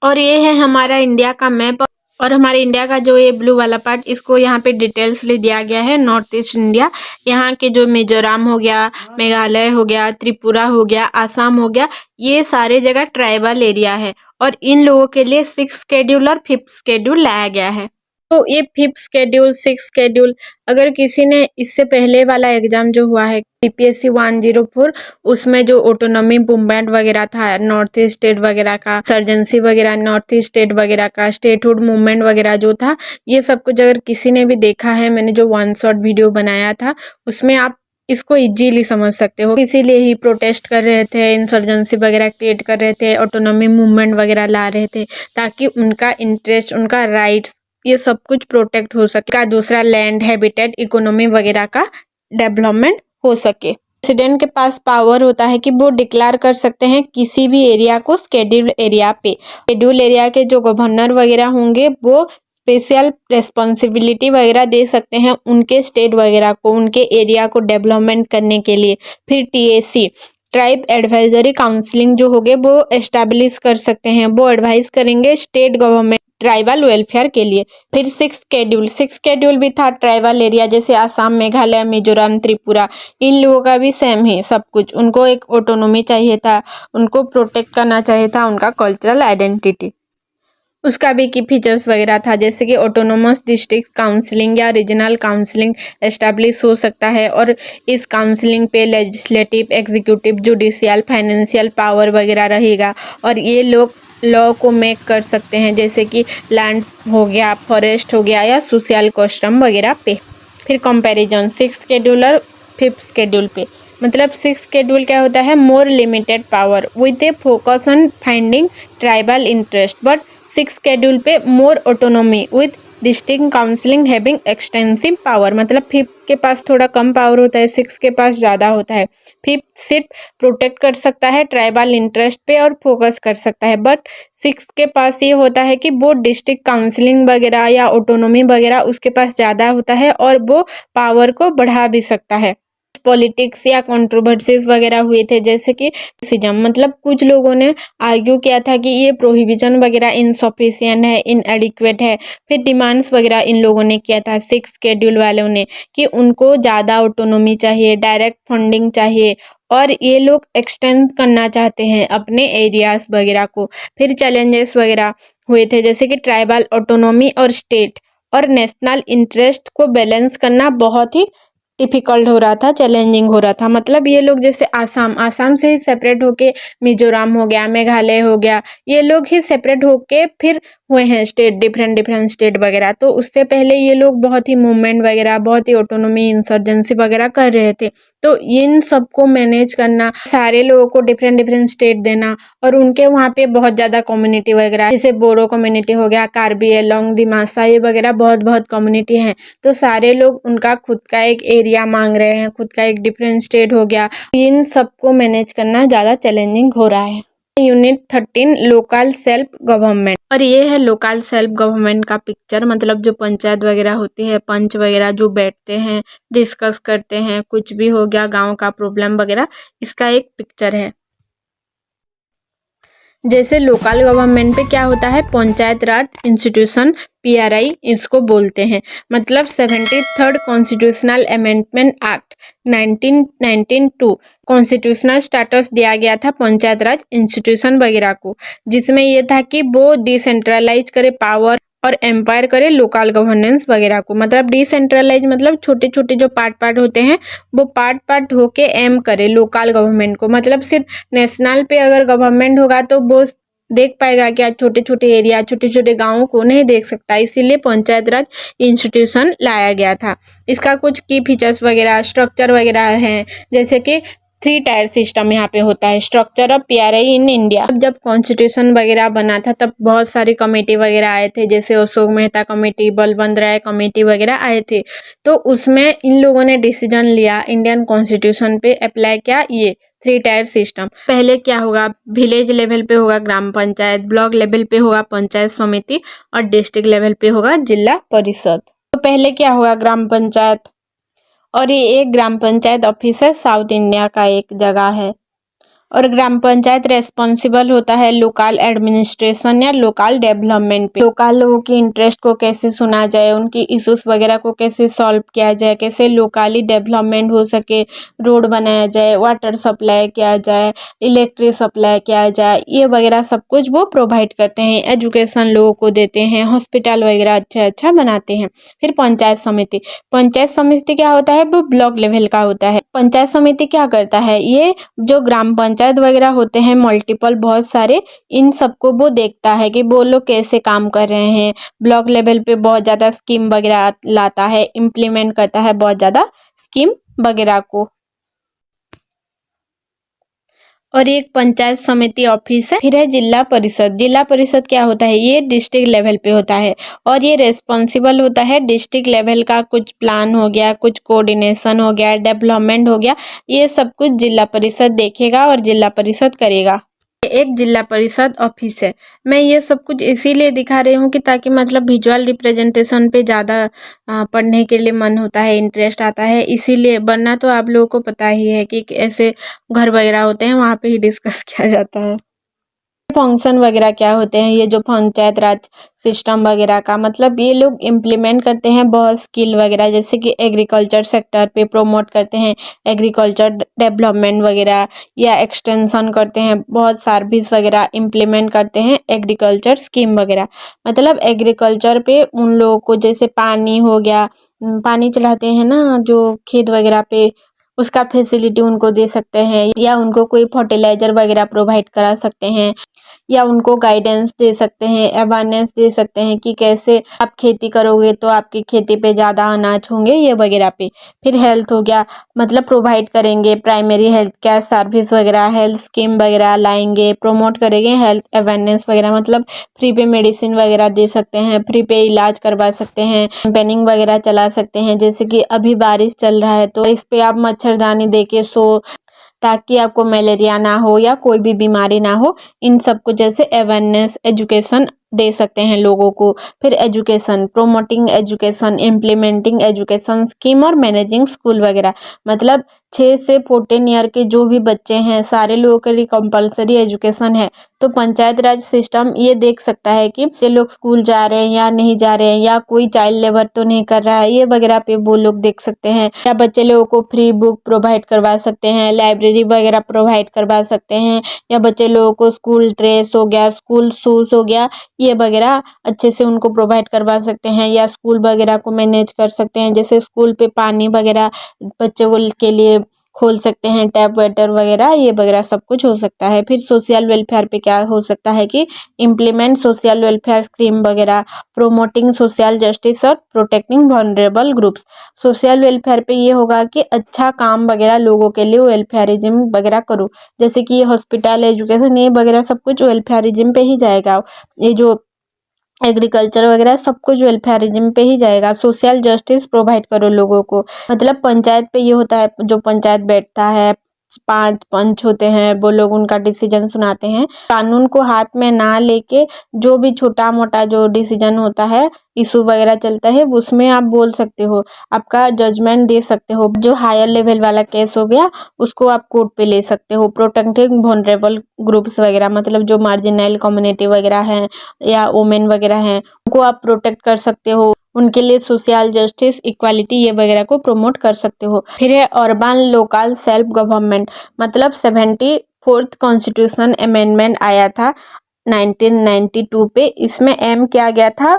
और ये है हमारा इंडिया का मैप, और हमारे इंडिया का जो ये ब्लू वाला पार्ट, इसको यहाँ पे डिटेल्सली दिया गया है। नॉर्थ ईस्ट इंडिया, यहाँ के जो मिजोरम हो गया, मेघालय हो गया, त्रिपुरा हो गया, आसाम हो गया, ये सारे जगह ट्राइबल एरिया है और इन लोगों के लिए 6th शेड्यूल और 5th शेड्यूल लाया गया है। तो ये 5th शेड्यूल 6th शेड्यूल, अगर किसी ने इससे पहले वाला एग्जाम जो हुआ है बीपीएससी 104, उसमें जो ऑटोनॉमी मूवमेंट वगैरह था नॉर्थ ईस्ट स्टेट वगैरह का, सर्जेंसी वगैरह नॉर्थ ईस्ट स्टेट वगैरह का, स्टेटहुड मूवमेंट वगैरह जो था, ये सब कुछ अगर किसी ने भी देखा है, मैंने जो 1 शॉट वीडियो बनाया था उसमें आप इसको इजीली समझ सकते हो। इसीलिए ही प्रोटेस्ट कर रहे थे, इंसर्जेंसी वगैरह क्रिएट कर रहे थे, ऑटोनॉमी मूवमेंट वगैरह ला रहे थे, ताकि उनका इंटरेस्ट, उनका राइट्स, ये सब कुछ प्रोटेक्ट हो सके, का दूसरा लैंड, हैबिटेट, इकोनॉमी वगैरह का डेवलपमेंट हो सके। प्रेसिडेंट के पास पावर होता है कि वो डिक्लेयर कर सकते हैं किसी भी एरिया को शेड्यूल्ड एरिया पे। शेड्यूल एरिया के जो गवर्नर वगैरह होंगे वो स्पेशल रेस्पॉन्सिबिलिटी वगैरह दे सकते हैं उनके स्टेट वगैरह को, उनके एरिया को डेवलपमेंट करने के लिए। फिर टीएसी, ट्राइब एडवाइजरी काउंसलिंग जो होगे वो एस्टैब्लिश कर सकते हैं, वो एडवाइस करेंगे स्टेट गवर्नमेंट ट्राइबल वेलफेयर के लिए। फिर 6th शेड्यूल भी था ट्राइबल एरिया, जैसे आसाम, मेघालय, मिजोरम, त्रिपुरा, इन लोगों का भी सेम ही सब कुछ, उनको एक ऑटोनॉमी चाहिए था, उनको प्रोटेक्ट करना चाहिए था उनका कल्चरल आइडेंटिटी। उसका भी की फीचर्स वगैरह था, जैसे कि ऑटोनोमस डिस्ट्रिक्ट काउंसलिंग या रीजनल काउंसलिंग एस्टैब्लिश हो सकता है, और इस काउंसलिंग पे legislative, executive, judicial, financial power वगैरह रहेगा, और ये लोग लॉ को मेक कर सकते हैं, जैसे कि लैंड हो गया, फॉरेस्ट हो गया, या सोशल कस्टम वगैरह पे। फिर कंपैरिजन 6th शेड्यूल और 5th शेड्यूल पे, मतलब 6th शेड्यूल क्या होता है, more limited power with a focus on finding tribal interest, but 6th schedule पे more autonomy with district counselling having extensive power, मतलब 5th के पास थोड़ा कम पावर होता है, 6th के पास ज़्यादा होता है। 5th सिर्फ प्रोटेक्ट कर सकता है ट्राइबल इंटरेस्ट पे और फोकस कर सकता है, बट 6th के पास ये होता है कि वो डिस्ट्रिक्ट काउंसलिंग वगैरह या ऑटोनॉमी वगैरह उसके पास ज़्यादा होता है और वो पावर को बढ़ा भी सकता है। पॉलिटिक्स या कंट्रोवर्सीज वगैरह हुए थे, जैसे कि रेसिज्म, मतलब कुछ लोगों ने आर्ग्यू किया था कि ये प्रोहिबिशन वगैरह इनसफिशिएंट है, इनएडिक्वेट है। फिर डिमांड्स वगैरह इन लोगों ने किया था 6th शेड्यूल वालों ने कि उनको ज़्यादा ऑटोनॉमी चाहिए, डायरेक्ट फंडिंग चाहिए, और ये लोग एक्सटेंड करना चाहते हैं अपने एरियाज वगैरह को। फिर चैलेंजेस वगैरह हुए थे, जैसे कि ट्राइबल ऑटोनॉमी और स्टेट और नेशनल इंटरेस्ट को बैलेंस करना बहुत ही डिफिकल्ट हो रहा था, चैलेंजिंग हो रहा था। मतलब ये लोग जैसे आसाम से ही सेपरेट होके मिजोरम हो गया, मेघालय हो गया, ये लोग ही सेपरेट होके फिर हुए हैं स्टेट, डिफरेंट स्टेट वगैरह। तो उससे पहले ये लोग बहुत ही मूवमेंट वगैरह, बहुत ही ऑटोनॉमी, इंसर्जेंसी वगैरह कर रहे थे। तो इन सबको मैनेज करना, सारे लोगों को डिफरेंट स्टेट देना, और उनके वहाँ पे बहुत ज़्यादा कम्युनिटी वगैरह, जैसे बोरो कम्युनिटी हो गया, कार्बी एलोंग, दिमासा, ये वगैरह बहुत कम्युनिटी हैं। तो सारे लोग उनका खुद का एक एरिया मांग रहे हैं, खुद का एक डिफरेंट स्टेट हो गया। इन सबको मैनेज करना ज़्यादा चैलेंजिंग हो रहा है। यूनिट 13 लोकल सेल्फ गवर्नमेंट, और ये है लोकल सेल्फ गवर्नमेंट का पिक्चर, मतलब जो पंचायत वगैरह होती है, पंच वगैरह जो बैठते हैं, डिस्कस करते हैं, कुछ भी हो गया गांव का प्रॉब्लम वगैरह, इसका एक पिक्चर है। जैसे लोकल गवर्नमेंट पे क्या होता है, पंचायत राज इंस्टीट्यूशन, पीआरआई इसको बोलते हैं। मतलब 73rd constitutional amendment act 1992 constitutional status दिया गया था पंचायत राज इंस्टीट्यूशन वगैरह को, जिसमें ये था कि वो डिसेंट्रलाइज करे पावर और एम्पायर करे लोकल गवर्नेंस वगैरह को। मतलब डिसेंट्रलाइज मतलब छोटे छोटे जो पार्ट होते हैं वो पार्ट होके एम करे लोकल गवर्नमेंट को। मतलब सिर्फ नेशनल पे अगर गवर्नमेंट होगा तो वो देख पाएगा क्या, छोटे छोटे एरिया, छोटे छोटे गाँवों को नहीं देख सकता, इसीलिए पंचायत राज इंस्टीट्यूशन लाया गया था। इसका कुछ की फीचर्स वगैरह, स्ट्रक्चर वगैरह हैं, जैसे कि 3 टायर सिस्टम यहाँ पे होता है। Structure of PRI in India. जब कॉन्स्टिट्यूशन वगैरह बना था तब बहुत सारी कमेटी वगैरह आए थे, जैसे अशोक मेहता कमेटी, बलवंत राय कमेटी वगैरह आए थे। तो उसमें इन लोगों ने डिसीजन लिया, इंडियन कॉन्स्टिट्यूशन पे अप्लाई किया ये 3 टायर सिस्टम। पहले क्या होगा, विलेज लेवल पे होगा ग्राम पंचायत, ब्लॉक लेवल पे होगा पंचायत समिति और डिस्ट्रिक्ट लेवल पे होगा जिला परिषद। तो पहले क्या होगा, ग्राम पंचायत, और ये एक ग्राम पंचायत ऑफिस है, साउथ इंडिया का एक जगह है। और ग्राम पंचायत रेस्पॉन्सिबल होता है लोकल एडमिनिस्ट्रेशन या लोकल डेवलपमेंट पे। लोकल लोगों की इंटरेस्ट को कैसे सुना जाए, उनकी इश्यूज वगैरह को कैसे सॉल्व किया जाए, कैसे लोकली डेवलपमेंट हो सके, रोड बनाया जाए, वाटर सप्लाई किया जाए, इलेक्ट्रिक सप्लाई किया जाए, ये वगैरह सब कुछ वो प्रोवाइड करते हैं। एजुकेशन लोगों को देते हैं, हॉस्पिटल वगैरह अच्छा अच्छा बनाते हैं। फिर पंचायत समिति। पंचायत समिति क्या होता है, वो ब्लॉक लेवल का होता है। पंचायत समिति क्या करता है, ये जो ग्राम पंचायत वगैरह होते हैं मल्टीपल बहुत सारे, इन सबको वो देखता है कि वो लोग कैसे काम कर रहे हैं। ब्लॉक लेवल पे बहुत ज़्यादा स्कीम वगैरह लाता है, इम्प्लीमेंट करता है बहुत ज़्यादा स्कीम वगैरह को। और एक पंचायत समिति ऑफिस है। फिर है जिला परिषद। जिला परिषद क्या होता है, ये डिस्ट्रिक्ट लेवल पे होता है और ये रेस्पॉन्सिबल होता है डिस्ट्रिक्ट लेवल का, कुछ प्लान हो गया, कुछ कोऑर्डिनेशन हो गया, डेवलपमेंट हो गया, ये सब कुछ जिला परिषद देखेगा और जिला परिषद करेगा। एक जिला परिषद ऑफिस है। मैं ये सब कुछ इसीलिए दिखा रही हूँ कि ताकि मतलब विजुअल रिप्रेजेंटेशन पे ज़्यादा पढ़ने के लिए मन होता है, इंटरेस्ट आता है, इसीलिए। वरना तो आप लोगों को पता ही है कि ऐसे घर वगैरह होते हैं वहाँ पे ही डिस्कस किया जाता है। फंक्शन वगैरह क्या होते हैं, ये जो पंचायत राज सिस्टम वगैरह का मतलब ये लोग इम्प्लीमेंट करते हैं बहुत स्किल वगैरह, जैसे कि एग्रीकल्चर सेक्टर पे प्रमोट करते हैं, एग्रीकल्चर डेवलपमेंट वगैरह, या एक्सटेंशन करते हैं, बहुत सर्विस वगैरह इम्प्लीमेंट करते हैं, एग्रीकल्चर स्कीम वगैरह। मतलब एग्रीकल्चर पे उन लोगों को, जैसे पानी हो गया, पानी चढ़ाते हैं ना जो खेत वगैरह पे, उसका फैसिलिटी उनको दे सकते हैं, या उनको कोई फर्टिलाइजर वगैरह प्रोवाइड करा सकते हैं, या उनको गाइडेंस दे सकते हैं, अवेयरनेस दे सकते हैं कि कैसे आप खेती करोगे तो आपकी खेती पे ज़्यादा अनाज होंगे, ये वगैरह पे। फिर हेल्थ हो गया, मतलब प्रोवाइड करेंगे प्राइमरी हेल्थ केयर सर्विस वगैरह, हेल्थ स्कीम वगैरह लाएंगे, प्रमोट करेंगे हेल्थ अवेयरनेस वगैरह, मतलब फ्री पे मेडिसिन वगैरह दे सकते हैं, फ्री पे इलाज करवा सकते हैं, कैंपेनिंग वगैरह चला सकते हैं। जैसे कि अभी बारिश चल रहा है तो इस पे आप मच्छरदानी दे के सो, ताकि आपको मलेरिया ना हो या कोई भी बीमारी ना हो। इन सब को जैसे अवेयरनेस, एजुकेशन दे सकते हैं लोगों को। फिर education, promoting education, implementing education scheme और मैनेजिंग स्कूल वगैरह। मतलब 6 से 14 ईयर के जो भी बच्चे हैं सारे लोगों के लिए कंपलसरी एजुकेशन है। तो पंचायत राज सिस्टम ये देख सकता है कि ये लोग स्कूल जा रहे हैं या नहीं जा रहे हैं, या कोई चाइल्ड लेबर तो नहीं कर रहा है, ये वगैरह पे वो लोग देख सकते हैं। या बच्चे लोगों को फ्री बुक प्रोवाइड करवा सकते हैं, लाइब्रेरी वगैरह प्रोवाइड करवा सकते हैं, या बच्चे लोगों को स्कूल ड्रेस हो गया, स्कूल शूज़ हो गया, ये वगैरह अच्छे से उनको प्रोवाइड करवा सकते हैं, या स्कूल वगैरह को मैनेज कर सकते हैं। जैसे स्कूल पे पानी वगैरह बच्चों के लिए खोल सकते हैं, टैप वाटर वगैरह, ये वगैरह सब कुछ हो सकता है। फिर सोशल वेलफेयर पे क्या हो सकता है कि इम्प्लीमेंट सोशल वेलफेयर स्कीम वगैरह, प्रोमोटिंग सोशल जस्टिस और protecting vulnerable groups. Social welfare पे ये होगा कि अच्छा काम वगैरह लोगों के लिए वेलफेयरिज्म वगैरह करो, जैसे कि हॉस्पिटल, एजुकेशन, ये वगैरह सब कुछ वेलफेयरिज्म पे ही जाएगा। ये जो एग्रीकल्चर वगैरह सब कुछ वेलफेयरिज्म पे ही जाएगा। सोशल जस्टिस प्रोवाइड करो लोगों को। मतलब पंचायत पे ये होता है, जो पंचायत बैठता है, 5 पंच होते हैं, वो लोग उनका डिसीजन सुनाते हैं। कानून को हाथ में ना लेके जो भी छोटा मोटा जो डिसीजन होता है, इशू वगैरह चलता है, उसमें आप बोल सकते हो, आपका जजमेंट दे सकते हो। जो हायर लेवल वाला केस हो गया उसको आप कोर्ट पे ले सकते हो। प्रोटेक्टिंग वनरेबल ग्रुप्स वगैरह, मतलब जो मार्जिनल कम्युनिटी वगैरह हैं या वुमेन वगैरह हैं, उनको आप प्रोटेक्ट कर सकते हो, उनके लिए सोशल जस्टिस, इक्वालिटी, ये वगैरह को प्रमोट कर सकते हो। फिर है अर्बन लोकल सेल्फ गवर्नमेंट। मतलब 74th कॉन्स्टिट्यूशन अमेंडमेंट आया था 1992 पे। इसमें एम किया गया था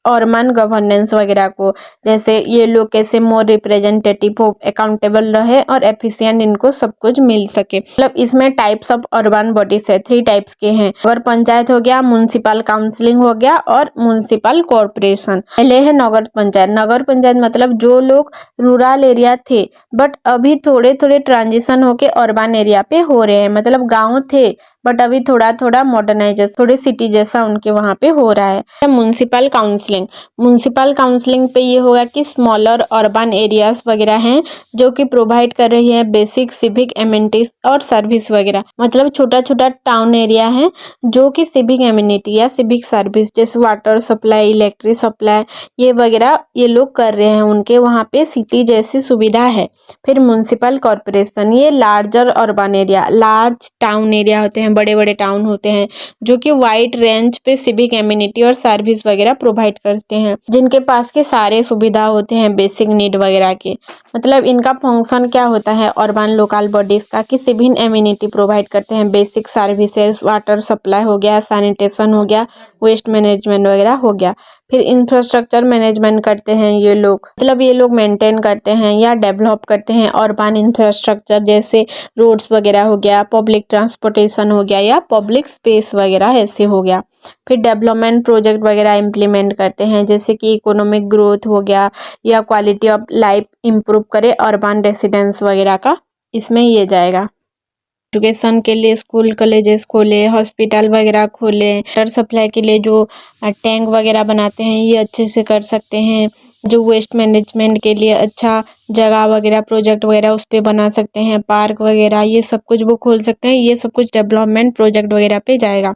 अर्बन गवर्नेंस वगैरह को, जैसे ये लोग कैसे मोर रिप्रेजेंटेटिव हो, अकाउंटेबल रहे और एफिशिएंट इनको सब कुछ मिल सके। मतलब इसमें टाइप्स ऑफ अर्बन बॉडीज है, 3 टाइप्स के हैं। नगर पंचायत हो गया, म्युनिसिपल काउंसिलिंग हो गया और म्युनिसिपल कॉर्पोरेशन। पहले है नगर पंचायत। नगर पंचायत मतलब जो लोग रूरल एरिया थे बट अभी थोड़े थोड़े ट्रांजिशन होके अर्बन एरिया पे हो रहे हैं, मतलब गाँव थे बट अभी थोड़ा थोड़ा मॉडर्नाइजेशन, थोड़े सिटी जैसा उनके वहाँ पे हो रहा है। म्युनिसिपल काउंसलिंग, म्युनिसिपल काउंसलिंग पे ये होगा कि स्मॉलर अर्बन एरियाज वगैरह हैं जो कि प्रोवाइड कर रही है बेसिक सिविक एमिनिटीज और सर्विस वगैरह। मतलब छोटा छोटा टाउन एरिया है जो कि सिविक एमिनिटी या सिविक सर्विस जैसे वाटर सप्लाई, इलेक्ट्रिक सप्लाई ये वगैरह ये लोग कर रहे हैं, उनके वहाँ पे सिटी जैसी सुविधा है। फिर म्युनिसिपल कॉर्पोरेशन, ये larger urban area, large town area होते हैं, बड़े बड़े टाउन होते हैं जो कि वाइड रेंज पे सिविक एमिनिटी और सर्विस वगैरह प्रोवाइड करते हैं, जिनके पास के सारे सुविधा होते हैं बेसिक नीड वगैरह के। मतलब इनका फंक्शन क्या होता है अर्बन लोकल बॉडीज का कि सिविक एमिनिटी प्रोवाइड करते हैं, बेसिक सर्विसेज, वाटर सप्लाई हो गया, सैनिटेशन हो गया, वेस्ट मैनेजमेंट वगैरह हो गया। फिर इंफ्रास्ट्रक्चर मैनेजमेंट करते हैं ये लोग, मतलब ये लोग मेंटेन करते हैं या डेवलप करते हैं अर्बन इंफ्रास्ट्रक्चर, जैसे रोड्स वगैरह हो गया, पब्लिक ट्रांसपोर्टेशन हो गया या पब्लिक स्पेस वगैरह ऐसे हो गया। फिर डेवलपमेंट प्रोजेक्ट वगैरह इम्प्लीमेंट करते हैं, जैसे कि इकोनॉमिक ग्रोथ हो गया या क्वालिटी ऑफ लाइफ इम्प्रूव करे अर्बन रेसिडेंस वगैरह का, इसमें ये जाएगा। एजुकेशन के लिए स्कूल कॉलेजेस खोले, हॉस्पिटल वगैरह खोले, वाटर सप्लाई के लिए जो टैंक वगैरह बनाते हैं ये अच्छे से कर सकते हैं, जो वेस्ट मैनेजमेंट के लिए अच्छा जगह वगैरह प्रोजेक्ट वगैरह उस पर बना सकते हैं, पार्क वगैरह ये सब कुछ वो खोल सकते हैं, ये सब कुछ डेवलपमेंट प्रोजेक्ट वगैरह पे जाएगा।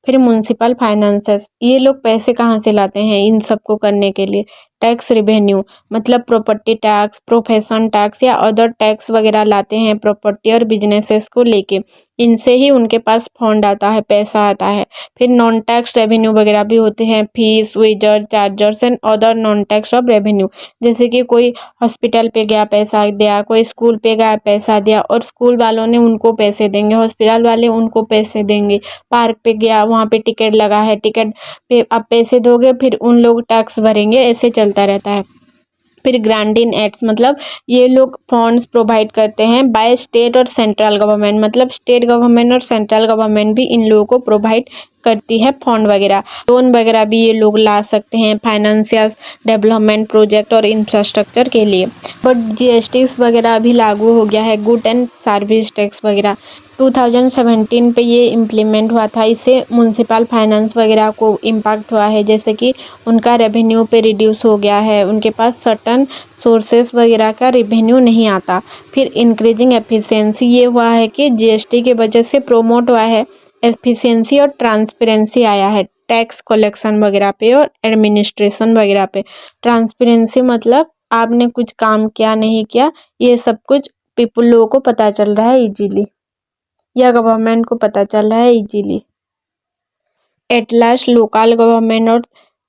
फिर म्युनिसिपल फाइनेंसेस, ये लोग पैसे कहाँ से लाते हैं इन सबको करने के लिए? टैक्स रेवेन्यू, मतलब प्रॉपर्टी टैक्स, प्रोफेशन टैक्स या अदर टैक्स वगैरह लाते हैं प्रॉपर्टी और बिजनेसेस को लेके, इनसे ही उनके पास फंड आता है, पैसा आता है। फिर नॉन टैक्स रेवेन्यू वगैरह भी होते हैं, fees, wager, charges and other non tax of revenue, जैसे कि कोई हॉस्पिटल पे गया पैसा दिया, कोई स्कूल पे गया पैसा दिया और स्कूल वालों ने उनको पैसे देंगे, हॉस्पिटल वाले उनको पैसे देंगे, पार्क पे गया वहाँ पे टिकट लगा है, टिकट पे आप पैसे दोगे फिर उन लोग टैक्स भरेंगे, ऐसे चलता रहता है। फिर ग्रांटिंग एक्ट्स, मतलब ये लोग फंड्स प्रोवाइड करते हैं बाय स्टेट और सेंट्रल गवर्नमेंट, मतलब स्टेट गवर्नमेंट और सेंट्रल गवर्नमेंट भी इन लोगों को प्रोवाइड करती है फंड वगैरह, लोन वगैरह भी ये लोग ला सकते हैं फाइनेंशियल डेवलपमेंट प्रोजेक्ट और इंफ्रास्ट्रक्चर के लिए। बट जीएसटी वगैरह भी लागू हो गया है, गुड एंड सर्विस टैक्स वगैरह 2017 पे ये इम्प्लीमेंट हुआ था, इससे म्युनिसिपल फाइनेंस वगैरह को इम्पैक्ट हुआ है, जैसे कि उनका रेवेन्यू पे रिड्यूस हो गया है, उनके पास सर्टन सोर्सेस वगैरह का रेवेन्यू नहीं आता। फिर इंक्रीजिंग एफिशिएंसी, ये हुआ है कि जीएसटी की वजह से प्रोमोट हुआ है, एफिशिएंसी और ट्रांसपेरेंसी आया है टैक्स कलेक्शन वगैरह पे और एडमिनिस्ट्रेशन वगैरह पे। ट्रांसपेरेंसी मतलब आपने कुछ काम किया नहीं किया ये सब कुछ पीपल लोगों को पता चल रहा है इजीली, या गवर्नमेंट को पता चल रहा है easily. At last local government और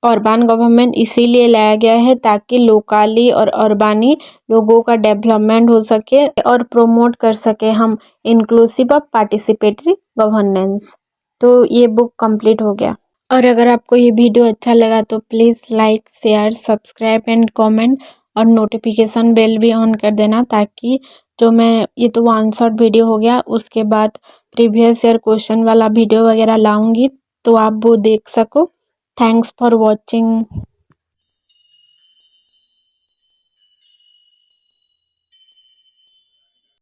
अर्बन गवर्नमेंट इसीलिए लाया गया है ताकि लोकली और अर्बानी लोगों का डेवलपमेंट हो सके और प्रोमोट कर सके हम इंक्लूसिव ऑफ पार्टिसिपेटरी गवर्नेंस। तो ये बुक कंप्लीट हो गया। और अगर आपको ये वीडियो अच्छा लगा तो please like, share, subscribe and comment और नोटिफिकेशन बेल भी ऑन कर देना, ताकि जो मैं ये तो वन शॉट वीडियो हो गया, उसके बाद प्रीवियस ईयर क्वेश्चन वाला वीडियो वगैरह लाऊंगी तो आप वो देख सको। Thanks for watching.